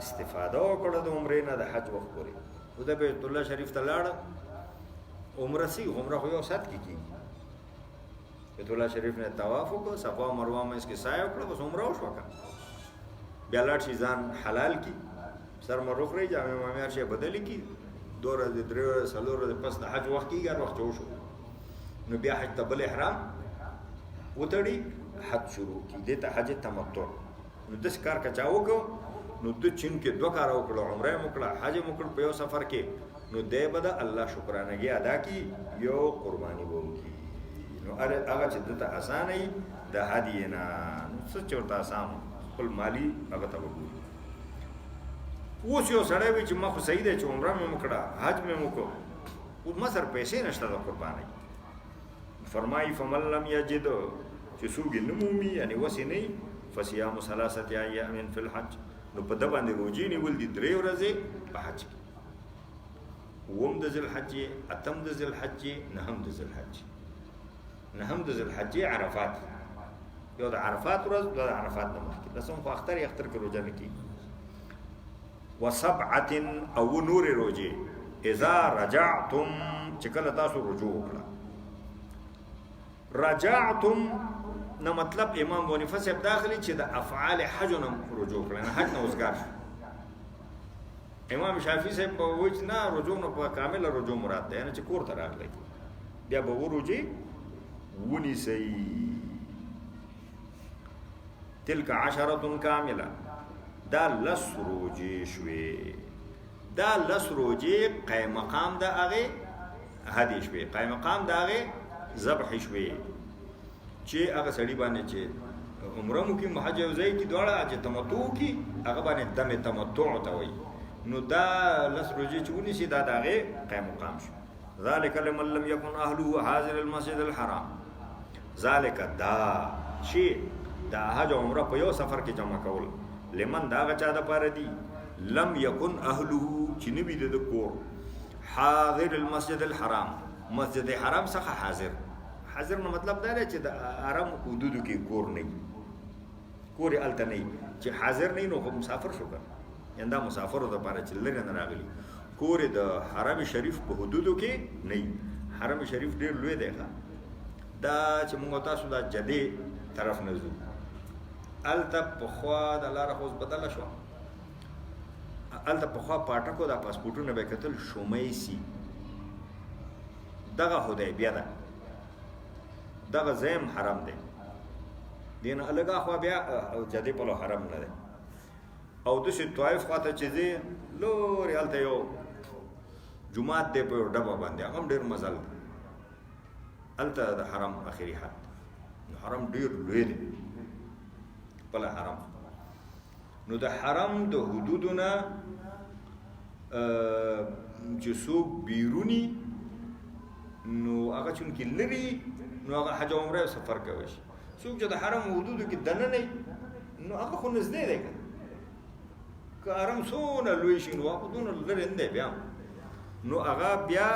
استفاده وکړه د عمرې نه د حج وخت پورې او د بیت الله شریف ته لاړ عمره سي عمره خو یو سات کې کیږي بیت الله شریف نه طواف وکړو صفا او مروه مې کې سایه وکړه بس عمره وشو کا بیا لاړ شي ځان حلال کی سر مروخ ری جامع مامي هر شي بدل کی 2 ورځې 3 ورځې 4 ورځې پس د حج وخت کېږي هر وخت وشو نو بیا حج ته بل احرام وتړي حج شروع کی دې ته حج تمتع نو داس کار کچا وکړو نو د چین کې 2 کار وکړو عمره وکړه حج وکړ په یو سفر کې نو دې بده الله شکرانګي ادا کی یو قرباني وکړي نو هغه چې دته اسانه د هدیه نه څه چورته اسان خپل مالی هغه ته وګوري. اوس یو سړی وي چې ما خو صحیح دی چې عمره مې وکړه حج مې وکړو او ما سره پیسې نشته د قربانۍ فرمای فمن لم یجد چې څوک نمومي یعنی وسې نه فصيام 3 ایام فی الحج نو په د باندې روزي نیول دي 3 ورځې په حج کې وم د ذل حج اتم د ذل حج نهم د ذل حج نهم د ذل حج عرفات یو د عرفات ورځ د عرفات نه مخکې لسم خو اختر کې روزه نه کی وسبعه او نور روزي اذا رجعتم چې کله تاسو رجوع وکړه رجعتم نو مطلب امام بونیفه صاحب داخلي چې د افعال حج نه رجوع کړه نه حج نه وزګار امام شافعي صاحب په وجه نه رجوع نه په کامل رجوع مراد ده نه چې کور ته راغلی بیا به ورجي ونی سي تلك 10 كامله دا لس روجي شوي دا لس روجي قائم مقام دا هغه هدي شوي قائم مقام دا هغه ذبح شوي چې هغه سړي باندې چې عمره مو کې حج او زي کې دواړه چې تمتع کې هغه باندې دم تمتع ته وي نو دا لس روجي چې ونی سي دا هغه قائم مقام شو ذلك لمن لم يكن اهله حاضر المسجد الحرام ذلك دا شي دا حج عمره په یو سفر کې جمع کول لمن دا غچا د پاره دي لم يكن اهله چې نبي د کور حاضر المسجد الحرام مسجد حرام څخه حاضر نو مطلب دا دی چې د حرم حدودو کې کور نه کور الته نه چې حاضر نه نو مسافر شو کړه یندا مسافر د پاره چې لږ نه راغلی کور د حرم شریف په حدودو کې نه حرم شریف ډیر لوی دی دا چې موږ تاسو د جدي طرف نه ځو الته په خوا د لار خوځ بدل شو الته په خوا پټکو د پاسپورتونو به کتل شومېسي دغه حدیبیه ده دغه زم حرم دی دین الګه خو بیا جدي په حرم نه ده او د شي طائف خواته چې زی لو ریالته یو جمعات دی په ډبه باندې هم ډیر مزل الته د حرم اخري حد حرم ډیر لوی دی بل حرم نو د حرم د حدودونه چې څوک بیرونی نو هغه چون کې لري نو هغه حج عمره سفر کوي څوک چې د حرم حدودو کې دنه نه نو هغه خو نږدې دی که حرم څونه لوی شي نو هغه دونه لري نه بیا نو هغه بیا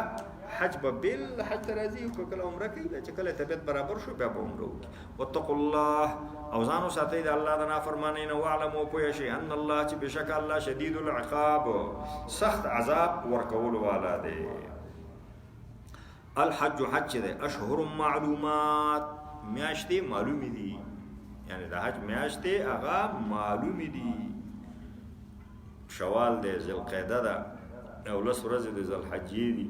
حج به بل حج راځي او کله عمره کوي چې کله طبيعت برابر شو بیا به عمره وکړي واتقوا الله او ځانو ساتي د الله د نافرمانی نه وعلموا پوه شي ان الله چې بشک الله شدید العقاب سخت عذاب ورکول والا دی الحج حج ده اشهر معلومات میاشتې معلومی دي یعنی د حج میاشتې هغه معلومی دي شوال ده ذوالقعده ده او لس ورځې د ذوالحجې دي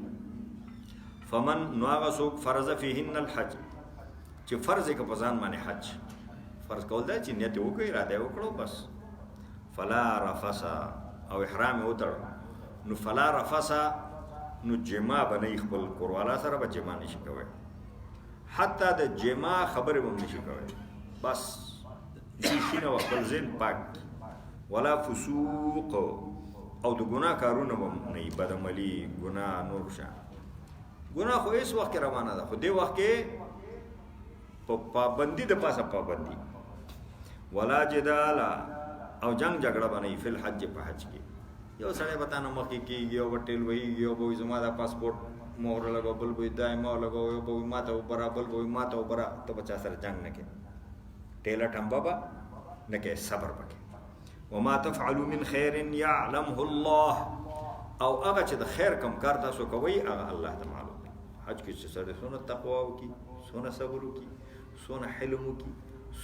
فمن نواغه سوق فرض فيهن الحج چې فرض کې په ځان باندې حج فرض کول دا چې نیت وکړي اراده وکړو بس فلا رفث او احرام وتر نو فلا رفث نو جما بنې خپل کوروالا سره به جما نشي کوي حتی د جما خبره هم نشي کوي بس شي نو خپل ځین پاک ولا فسوق او د ګناه کارونه هم نه بدعملي ګناه نور شه ګناه خو هیڅ وخت روانه ده خو دې وخت کې په پابندي د پاسه پابندي ولا جدال او جنگ جګړه باندې فل حج په حج کې یو سړی بتانه مخکې کېږي یو بټل وایي یو به زما د پاسپورت مور لګو بل به دایمه لګو یو به ماته برابر به ماته برا ته بچا سره جنگ نه کې ټیلا ټمبا با نه کې صبر وکړي وما تفعلوا من خير يعلمه الله او هغه چې د خیر کم کار تاسو کوي هغه الله تعالی حج کې چې سره سونه تقوا وکي سونه صبر وکي سونه حلم وکي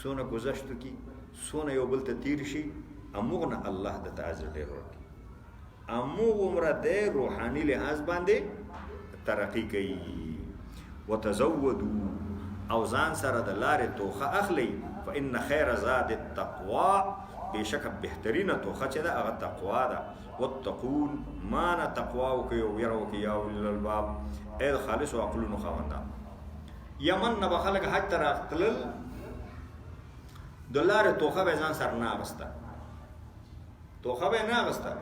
سونه گذشت وکي سونه یو بل ته تیر شي امغه الله د تعالی ډیر ورکي امغه عمره د روحاني لحاظ باندې ترقی کوي وتزودوا او ځان سره د لارې توخه اخلي فان خير زاد التقوى بشک بهترینه توخه چې دا هغه تقوا ده واتقون ما نه تقوا وکي او ير وکي یا اول الباب اې خالص او عقلونو خواندا یمن نه بخلک حج تر اختلل دلار توخه به ځان سره نه غستا توخه به نه غستا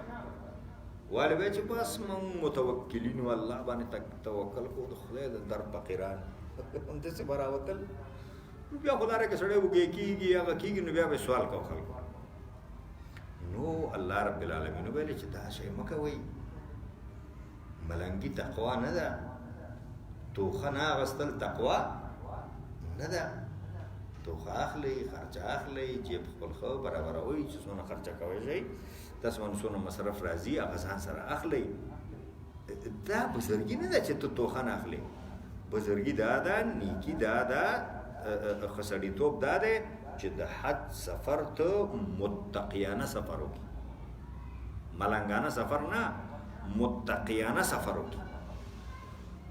والي به چې بس مون متوکلین والله باندې توکل کو د خدای د در فقیران همداسې به راوتل. نو بیا خو لاره کې سړی وږی کېږي هغه کېږي نو بیا به سوال کوو خلکو. نو الله رب العالمین ویلې چې دا شی مه کوئ. ملنګي تقوا نه ده، توخه نه اخیستل تقوا نه ده. توخه اخلئ، خرچه اخلئ، جیب خپل ښه برابروئ چې څونه خرچه کوی شئ، تاسو باندې څونه مصرف راځي هغه ځان سره اخلئ. دا بزرګي نه ده چې ته توخه نه اخلې. بزرګي دا ده، نیکي دا ده، ښه سړیتوب دا دی چې د حج سفر ته متقیانه سفر وکړي. ملنګانه سفر نه، متقیانه سفر وکړي.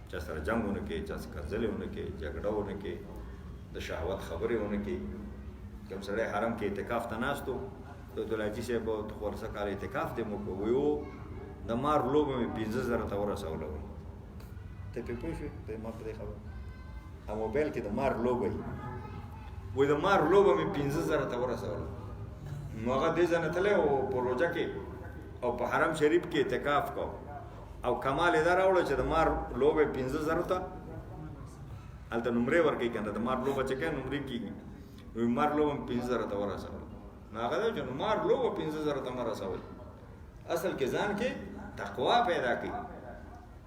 چا سره جنګ ونه کړي، چا سره کنځلې ونه کړي، جګړه ونه کړي، د شهوت خبرې ونه کړي. کوم سړی حرم کې اعتکاف ته ناست و، د حاجي صاحب ته خو ورسه کال اعتکاف دی مو کو ویو د مار لوبه مې 15,000 ته ورسوله. ته پې پوه شوې؟ ته ما په دې خبره موبایل کې د مار لوبه وي د مار لوبه مې 15,000 ته ورسوله. نو هغه دې ځای نه تللی او په روژه کې او په حرم شریف کې اعتکاف کو او کمال یې دا راوړه چې د مار لوبه 15,000 ته هلته نمرې ورکوي که نه. د مار لوبه چې کوي نمرې کېږي. نو مار لوبه مې 15,000 ته ورسوله. نو هغه دی چې مار لوبه 15,000 ته مه رسوئ. اصل کې ځان کې تقوا پیدا کړي.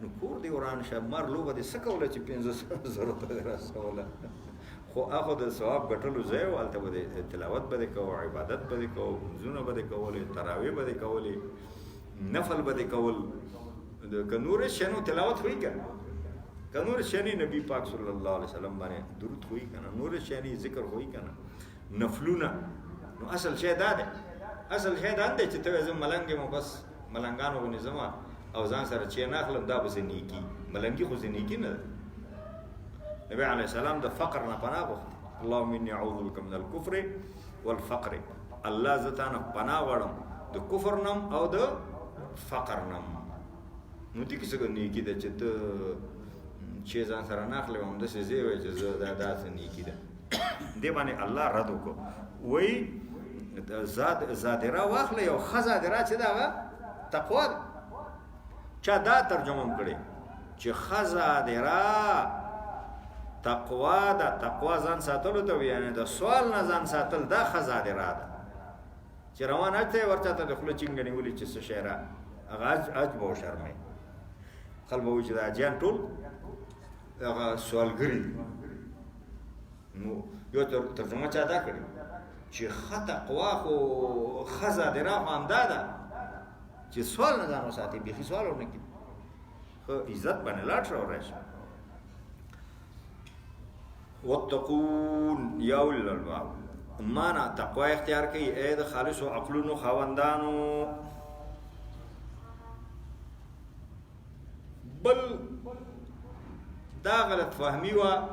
نو کور دې وران شه، مار لوبه دې څه کوله چې 15,000 ته دې رسوله؟ خو هغه د ثواب ګټلو ځای و، هلته به دې تلاوت به دې کوو، عبادت به دې کوو، لمونځونه به دې کولې، تراویح به دې کولې، نفل به دې کول. که نور شی نو تلاوت خو یې که نه، که نور شی نه نبي پاک صلی الله علیه وسلم باندې درود خو یې که نه، نور شی نه ذکر خو یې که نه، نفلونه. نو اصل شی دا دی، اصل شی دا دی چې ته زه ملنګ یم او بس ملنګانو غوندې ځمه او ځان سره چې نه اخلم، دا به زه نیکي. ملنګي خو زه نیکي نه ده. نبی علیه السلام د فقر نه پناه غوښتې. اللهم انی اعوذ بک من الکفر والفقر. الله زه تا نه پناه غواړم د کفر نم او د فقر نم. نو دې کې څه نیکي ده چې ته چې ځان سره نه اخلې همداسې ځای وایي چې زه دا داسې نیکي ده. دې باندې الله رد وکړو. وایي زادره واخلئ او ښه زادره چې ده هغه تقوا ده. چا دا ترجمه هم کړې چې ښه زادره تقوا ده. تقوا ځان ساتلو ته وي، یعنې د سوال نه ځان ساتل دا ښه زادره ده. چې روان حج ته یې ورچاته د خوله چینګه نیولې چې څه شی را هغه حج به وشرمئ. خلک به وایي چې د حاجیان ټول هغه سوالګري دي. نو یو ترجمه چا دا کړې چې ښه تقوا خو ښه زادره خو همدا ده چې سوال نه ځان وساتي، بیخي سوال ونه کړي، ښه عزت باندې لاړ شه او راشي. واتقون یا اولی الالباب. مانا تقوا اختیار کړئ ای د خالصو عقلونو خاوندانو. بل دا غلط فهمي وه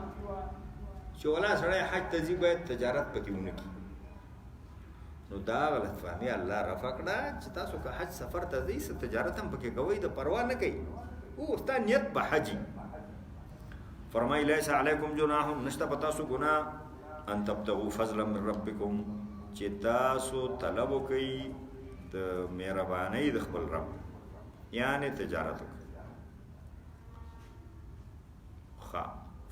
چې ولا سړی حج ته ځي باید تجارت پکې ونه کړي. نو دا غلط فهمي الله رفع کړه چې تاسو که حج سفر ته ځئ څه تجارت هم پکې کوئ، د پروا نه کوي. او ستا نیت به حجي. فرمایي لیس علیکم جناح، نشته په تاسو ګناه ان تبتغوا فضلا من ربکم، چې تاسو طلب وکئ د مهربانۍ د خپل رب، یعنې تجارت وکړئ.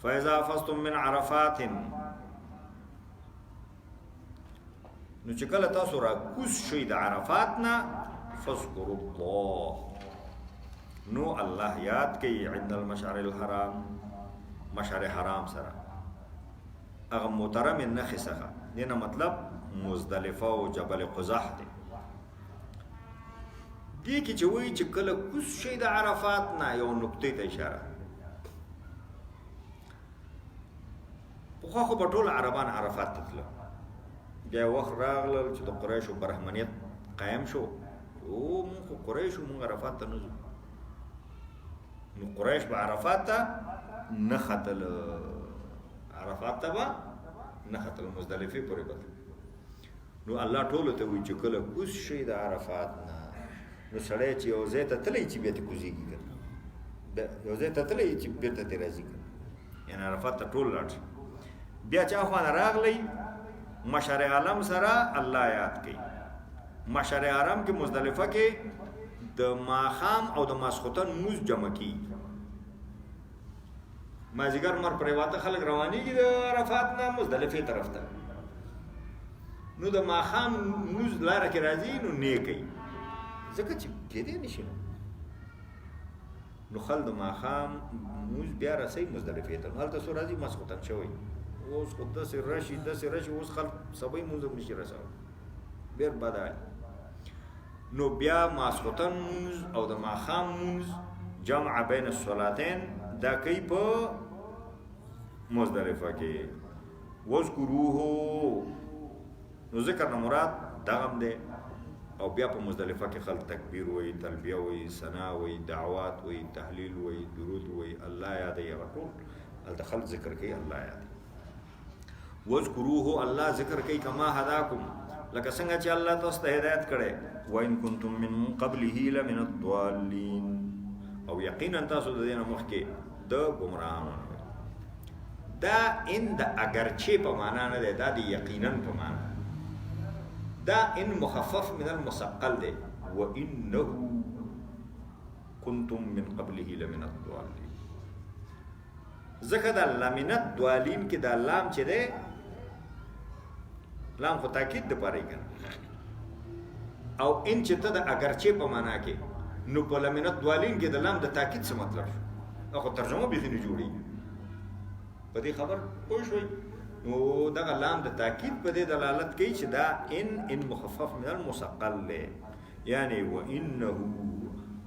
فاذا افضتم من عرفات، نو چې کله تاسو را کوز شئ د عرفات نه، فاذکروا الله، نو الله یاد کړئ عند المشعر الحرام، مشعر حرام سره هغه محترم نښې څخه. دې نه مطلب مزدلفه او جبل قزح دی. دې کې چې وایي چې کله کوز شئ د عرفات نه، یو نقطې ته اشاره. پخوا خو به ټول عربان عرفات ته تلل، بیا وخت راغلل چې د قریشو برهمنیت قایم شو. او مونږ خو قریشو، مونږ عرفات ته نه ځو. نو قریش به عرفات ته نه ختل، عرفات ته به نه ختل، مزدلفې پورې به تلل. نو الله ټولو ته وایي چې کله کوز شئ د عرفات نه، نو سړی چې یو ځای ته تللی چې بیا ترې کوزېږي که نه، یو ځای ته تللی چې بېرته ترې راځي که نه، یعنې عرفات ته ټول لاړ شي. بیا چا خوانه راغلی مشعر حرم سره الله یاد کوي. مشعر حرم کې مزدلفه کې د ماښام او د ماسخوتن مونځ جمع کېږي. مازیګر مر پرې واته خلک روانېږي د عرفات نه مزدلفې طرف ته. نو د ماښام مونځ لاره کې راځي نو نیکوي ځکه چې کېدی نه شي نو خل د ماښام مونځ بیا رسوي مزدلفې ته. نو هلته څو راځي ماسخوتن شوی اوس خو داسې راشي اوس خلک سبی مونځ هم نشي رسولی ډېر بد حال. نو بیا ماسخوتن مونځ او د ماښام مونځ جمع بین الصلاتین دا کوي په مزدلفه کې. واذکروه نو ذکر نه مراد دغم دی. او بیا په مزدلفه کې خلک تکبیر وایي، تلبیه وایي، ثنا وایي، دعوات وایي، تحلیل وایي، درود وایي، الله یادوي. هغه ټول هلته خلک ذکر کوي الله یادوي. واذکروه الله ذکر کوي کما هداکم لکه څنګه چې الله تاسو ته هدایت کړی. وان کنتم من قبله لمن الضالین او یقینا تاسو د دې نه مخکې د ګمراهانو. دا ان د اگرچه په معنا نه دی، دا د یقینا په معنا. دا ان مخفف من المثقل دی. وانه کنتم من قبله لمن الضالین. ځکه دا لمن الضالین کې دا لام چې دی لام خو تاکید د پاره کوي او ان چې ته د اگرچه په معنا کې نو په لمن الضالین کې د لام د تاکید څه مطلب شو؟ خو ترجمه به نه جوړي. په دې خبر پوه شوي؟ نو دغه لام د تاکید په دې دلالت کوي چې دا ان مخفف من المثقل دی. یعنی وانه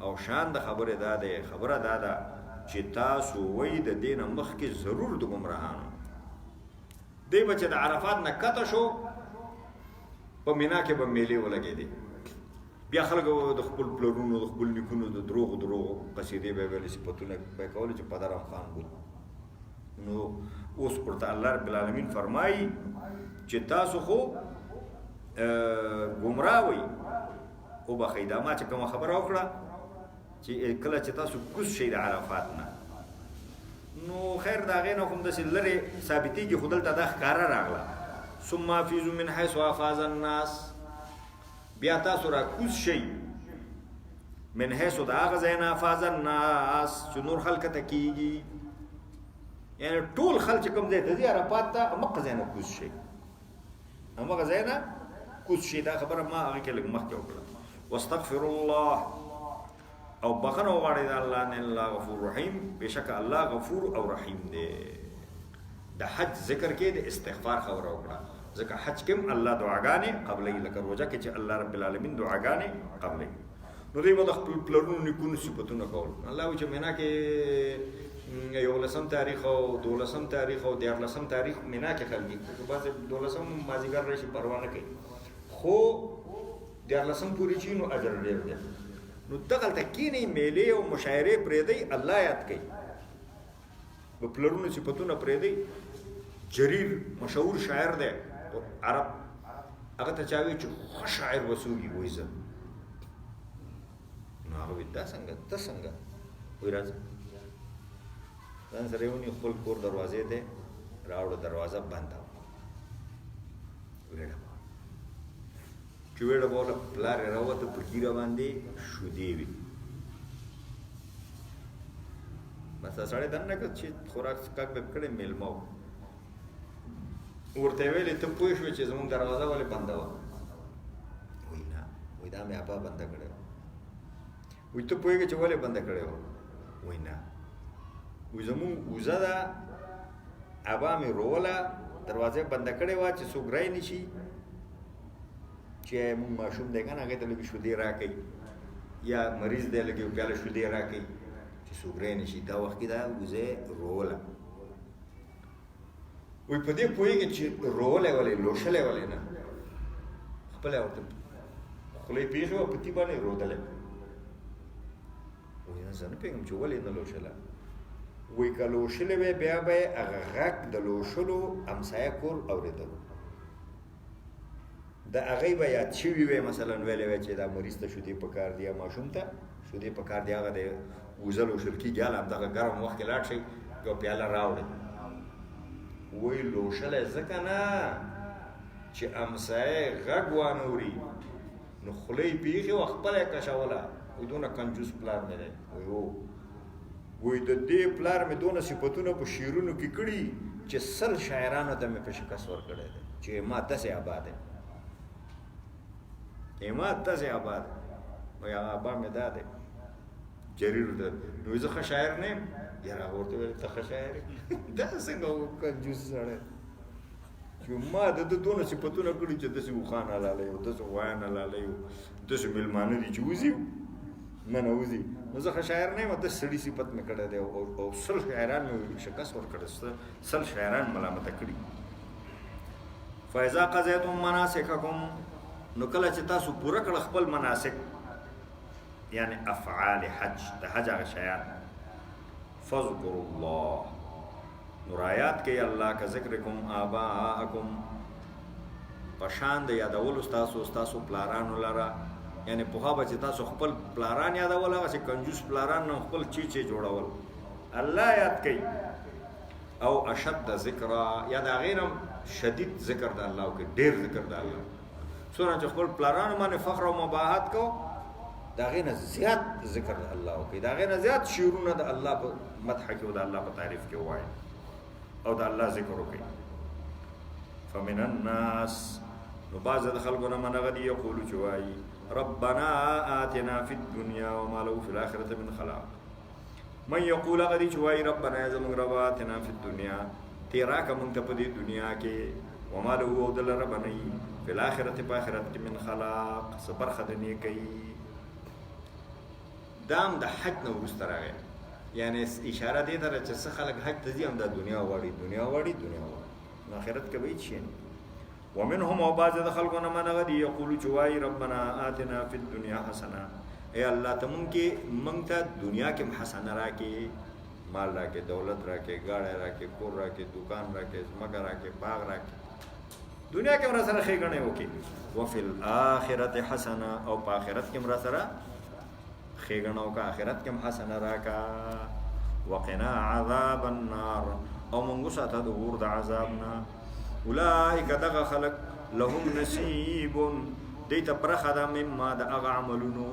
او شان د خبره دا ده، خبره دا ده چې تاسو وایي د دې نه مخکې ضرور د ګمراهانو. دی به چې د عرفات نه کته شو په مینا کې به میلې ولګېدې. بیا خلک د خپل پلرونو د خپل نیکونو د دروغو قصیدې به ویلې، صفتونه به یې کولې چې پدرم خان بود. نو اوس ورته الله رب العالمین فرمایي چې تاسو خو ګمراه وئ. وبخئ دا ما چې کومه خبره وکړه چې کله چې تاسو کوز شئ د عرفات نه نو خیر د هغې نه خو همداسې لرې ثابتېږي، خو دلته دا ښکاره راغله. ثم افیضوا من حیث افاض الناس. بیا تاسو را کوز شئ من حیث د هغه ځای نه افاض الناس چې نور خلک ته کېږي. یعنی ټول خلک چې کوم ځای ته ځي عرفات ته همغه ځای نه کوز شئ، همغه ځای نه کوز شئ. دا خبره ما هغې کې لږ مخکې وکړه. واستغفر الله او بخنه وغواړئ د الله نه، الله غفور رحیم. بېشکه الله غفور او رحیم دی. د حج ذکر کې د استغفار خبره وکړه ځکه حج کې هم الله دعاګانې قبلوي، لکه روژه کې چې الله رب العالمین دعاګانې قبلوي. نو دوی به د خپل پلرونو نیکونو صفتونه کول. الله وایي چې مینا کې 11 تاریخ او 12 تاریخ او 14 تاریخ مینا کې خلک دي. بعضې 12 مازدیګر راشي پروا نه کوي، خو 14 پورې چې نو اجر ډېر دی. نو دغلته کینئ میلې او مشاعرې پرېږدئ، الله یاد کوي، په پلرونو صفتونه پرېږدئ. جریر مشهور شاعر دی عرب، هغه ته چا وایي چې ښه شاعر وسوږي وایي زه. نو هغه وایي دا څنګه ته څنګه؟ وایي راځه ځان سره یې ونیو، خپل کور دروازې ته راوړه، دروازه بنده وه. ویډه چې ویډه به وله پلار یې راووته، په ږیره باندې شودې وي. بس دا سړی دننه کړ چې خوراک څښاک به کړی، میلمه و. ورته یې ویلې ته پوه شوې چې زمونږ دروازه ولې بنده وه؟ وایي نه، وایي دا مې ابا بنده کړې وه. وایي ته پوهېږې چې ولې بنده کړې وه؟ وایي نه، وایي زمونږ وزه ده، ابا مې روله، دروازه بنده کړې وه چې څوک رای نه شي، چې مونږ ماشوم دی که نه هغې ته لږې شودې راکوي، یا مریض دی لږې یو پیاله شودې راکوي چې څوک رای نه شي. دا وخت کې دا وزه روله. وایي په دې پوهېږي چې رولی ولې، لوشلی ولې نه، خپله ورته خوله یې پېښې وه، په تي باندې رودلی. وایي نه زه نه پوهېږم چې ولې نه لوشله. وایي که لوشلی وی بیا به یې هغه غږ د لوشلو همسایه کور اورېدلو، د هغې به یاد شوي وی، مثلا ویلی وی چې دا مریض ته شودې پکار دي یا ماشوم ته شودې پکار دي، هغه د وزه لوشل کېږي، هله همدغه ګرم وخت کې لاړ شئ یو پیاله راوړئ. وایي لوشلی ځکه نه چې همسایه غږ وانوري، نو خوله یې پېښې وه، خپله یې کشوله. وایي دونه کنجوس پلار مې دی. وایي هو. وای د دې پلار مې دونه صفتونه په شعرونو کې کړي چې 100 شاعرانو ته مې په شکست ورکړی دی چې ما داسې آباد دی ما داسې آباد وای هغه ابا مې دا دی جریر ده نو زه ښه شاعر نه یم یاره هغه ورته ویل ته ښه شاعر یې دا څنګه کنجوس سړی چې ما د ده دونه صفتونه کړي چې داسې اوښان حلالی او داسې غویان حلالی او داسې مېلمانه دي چې وځي نه نه وځي نو زه ښه شاعر نه یم داسې سړي صفت مې کړی دی او 100 شاعران مې شکست ورکړی 100 شاعران ملامته کړي فاذا قضیتم مناسککم نو کله چې تاسو پوره کړه خپل مناسک یعنی افعال حج د حج هغه شیان فاذکروا الله نو آیات کې الله کا ذکرکم آباءکم پشان د یادولو تاسو پلارانو لره یعنی پوها به چې تاسو خپل پلاران یادول هغه چې کنجوس پلاران نه خپل چی جوړول الله یاد کوي او اشد ذکر یا دا غیرم شدید ذکر د الله او کې ډیر ذکر د الله څونه چې خپل پلارانو باندې فخر او مباحت کو دا غینه زیات ذکر د الله او کې دا غینه زیات شعرونه د الله په مدح کې او د الله په تعریف کې وایي او د الله ذکر وکړي فمن الناس نو بعض د خلکو نه منغه دي یقولو چې وایي ربنا آتنا فی الدنیا وما له فی الاخرة من خلاق من یقول غدي چې وایي ربنا زموږ رب آتنا فی الدنیا تیرا کا مونږ ته په دې دنیا کې وما له او دل رب نه فی الاخرة په آخرت کې من خلاق صبر خدنی کوي دام د حج نه وروسته راغی یعنی اشاره دې ته چې څه خلک حج ته ځي هم د دنیا واړي نو آخرت کې به هیڅ شي نه ومنهم او بعض د خلکو نه منغه دي یقولو چې وایي ربنا آتنا فی الدنیا حسنه ای الله ته مونږ ته دنیا کې حسنه راکې مال راکې دولت راکې ګاډی راکې کور راکې دکان راکې ځمکه راکې باغ راکې دنیا کې مرا سره ښېګڼې وکړي وفي الاخرة حسنه او په آخرت کې مرا سره ښېګڼه وکړه آخرت کې حسنه راکا وقنا عذاب النار او مونږ ساته د اور د عذاب نه اولئک دغه خلق لهم نصیب دیتا برخه ده مما د هغه عملونو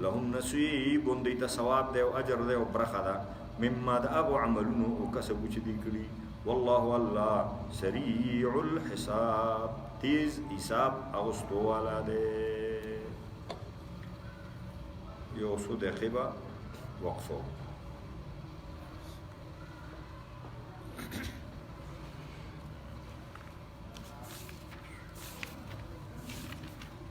لهم نصیب دیتا ثواب دی او اجر دی او برخه ده مما د هغه عملونو او کسبو چې دی کړي والله الله سریع الحساب تیز حساب اغسطو والا دی یو څو دقیقه وقفه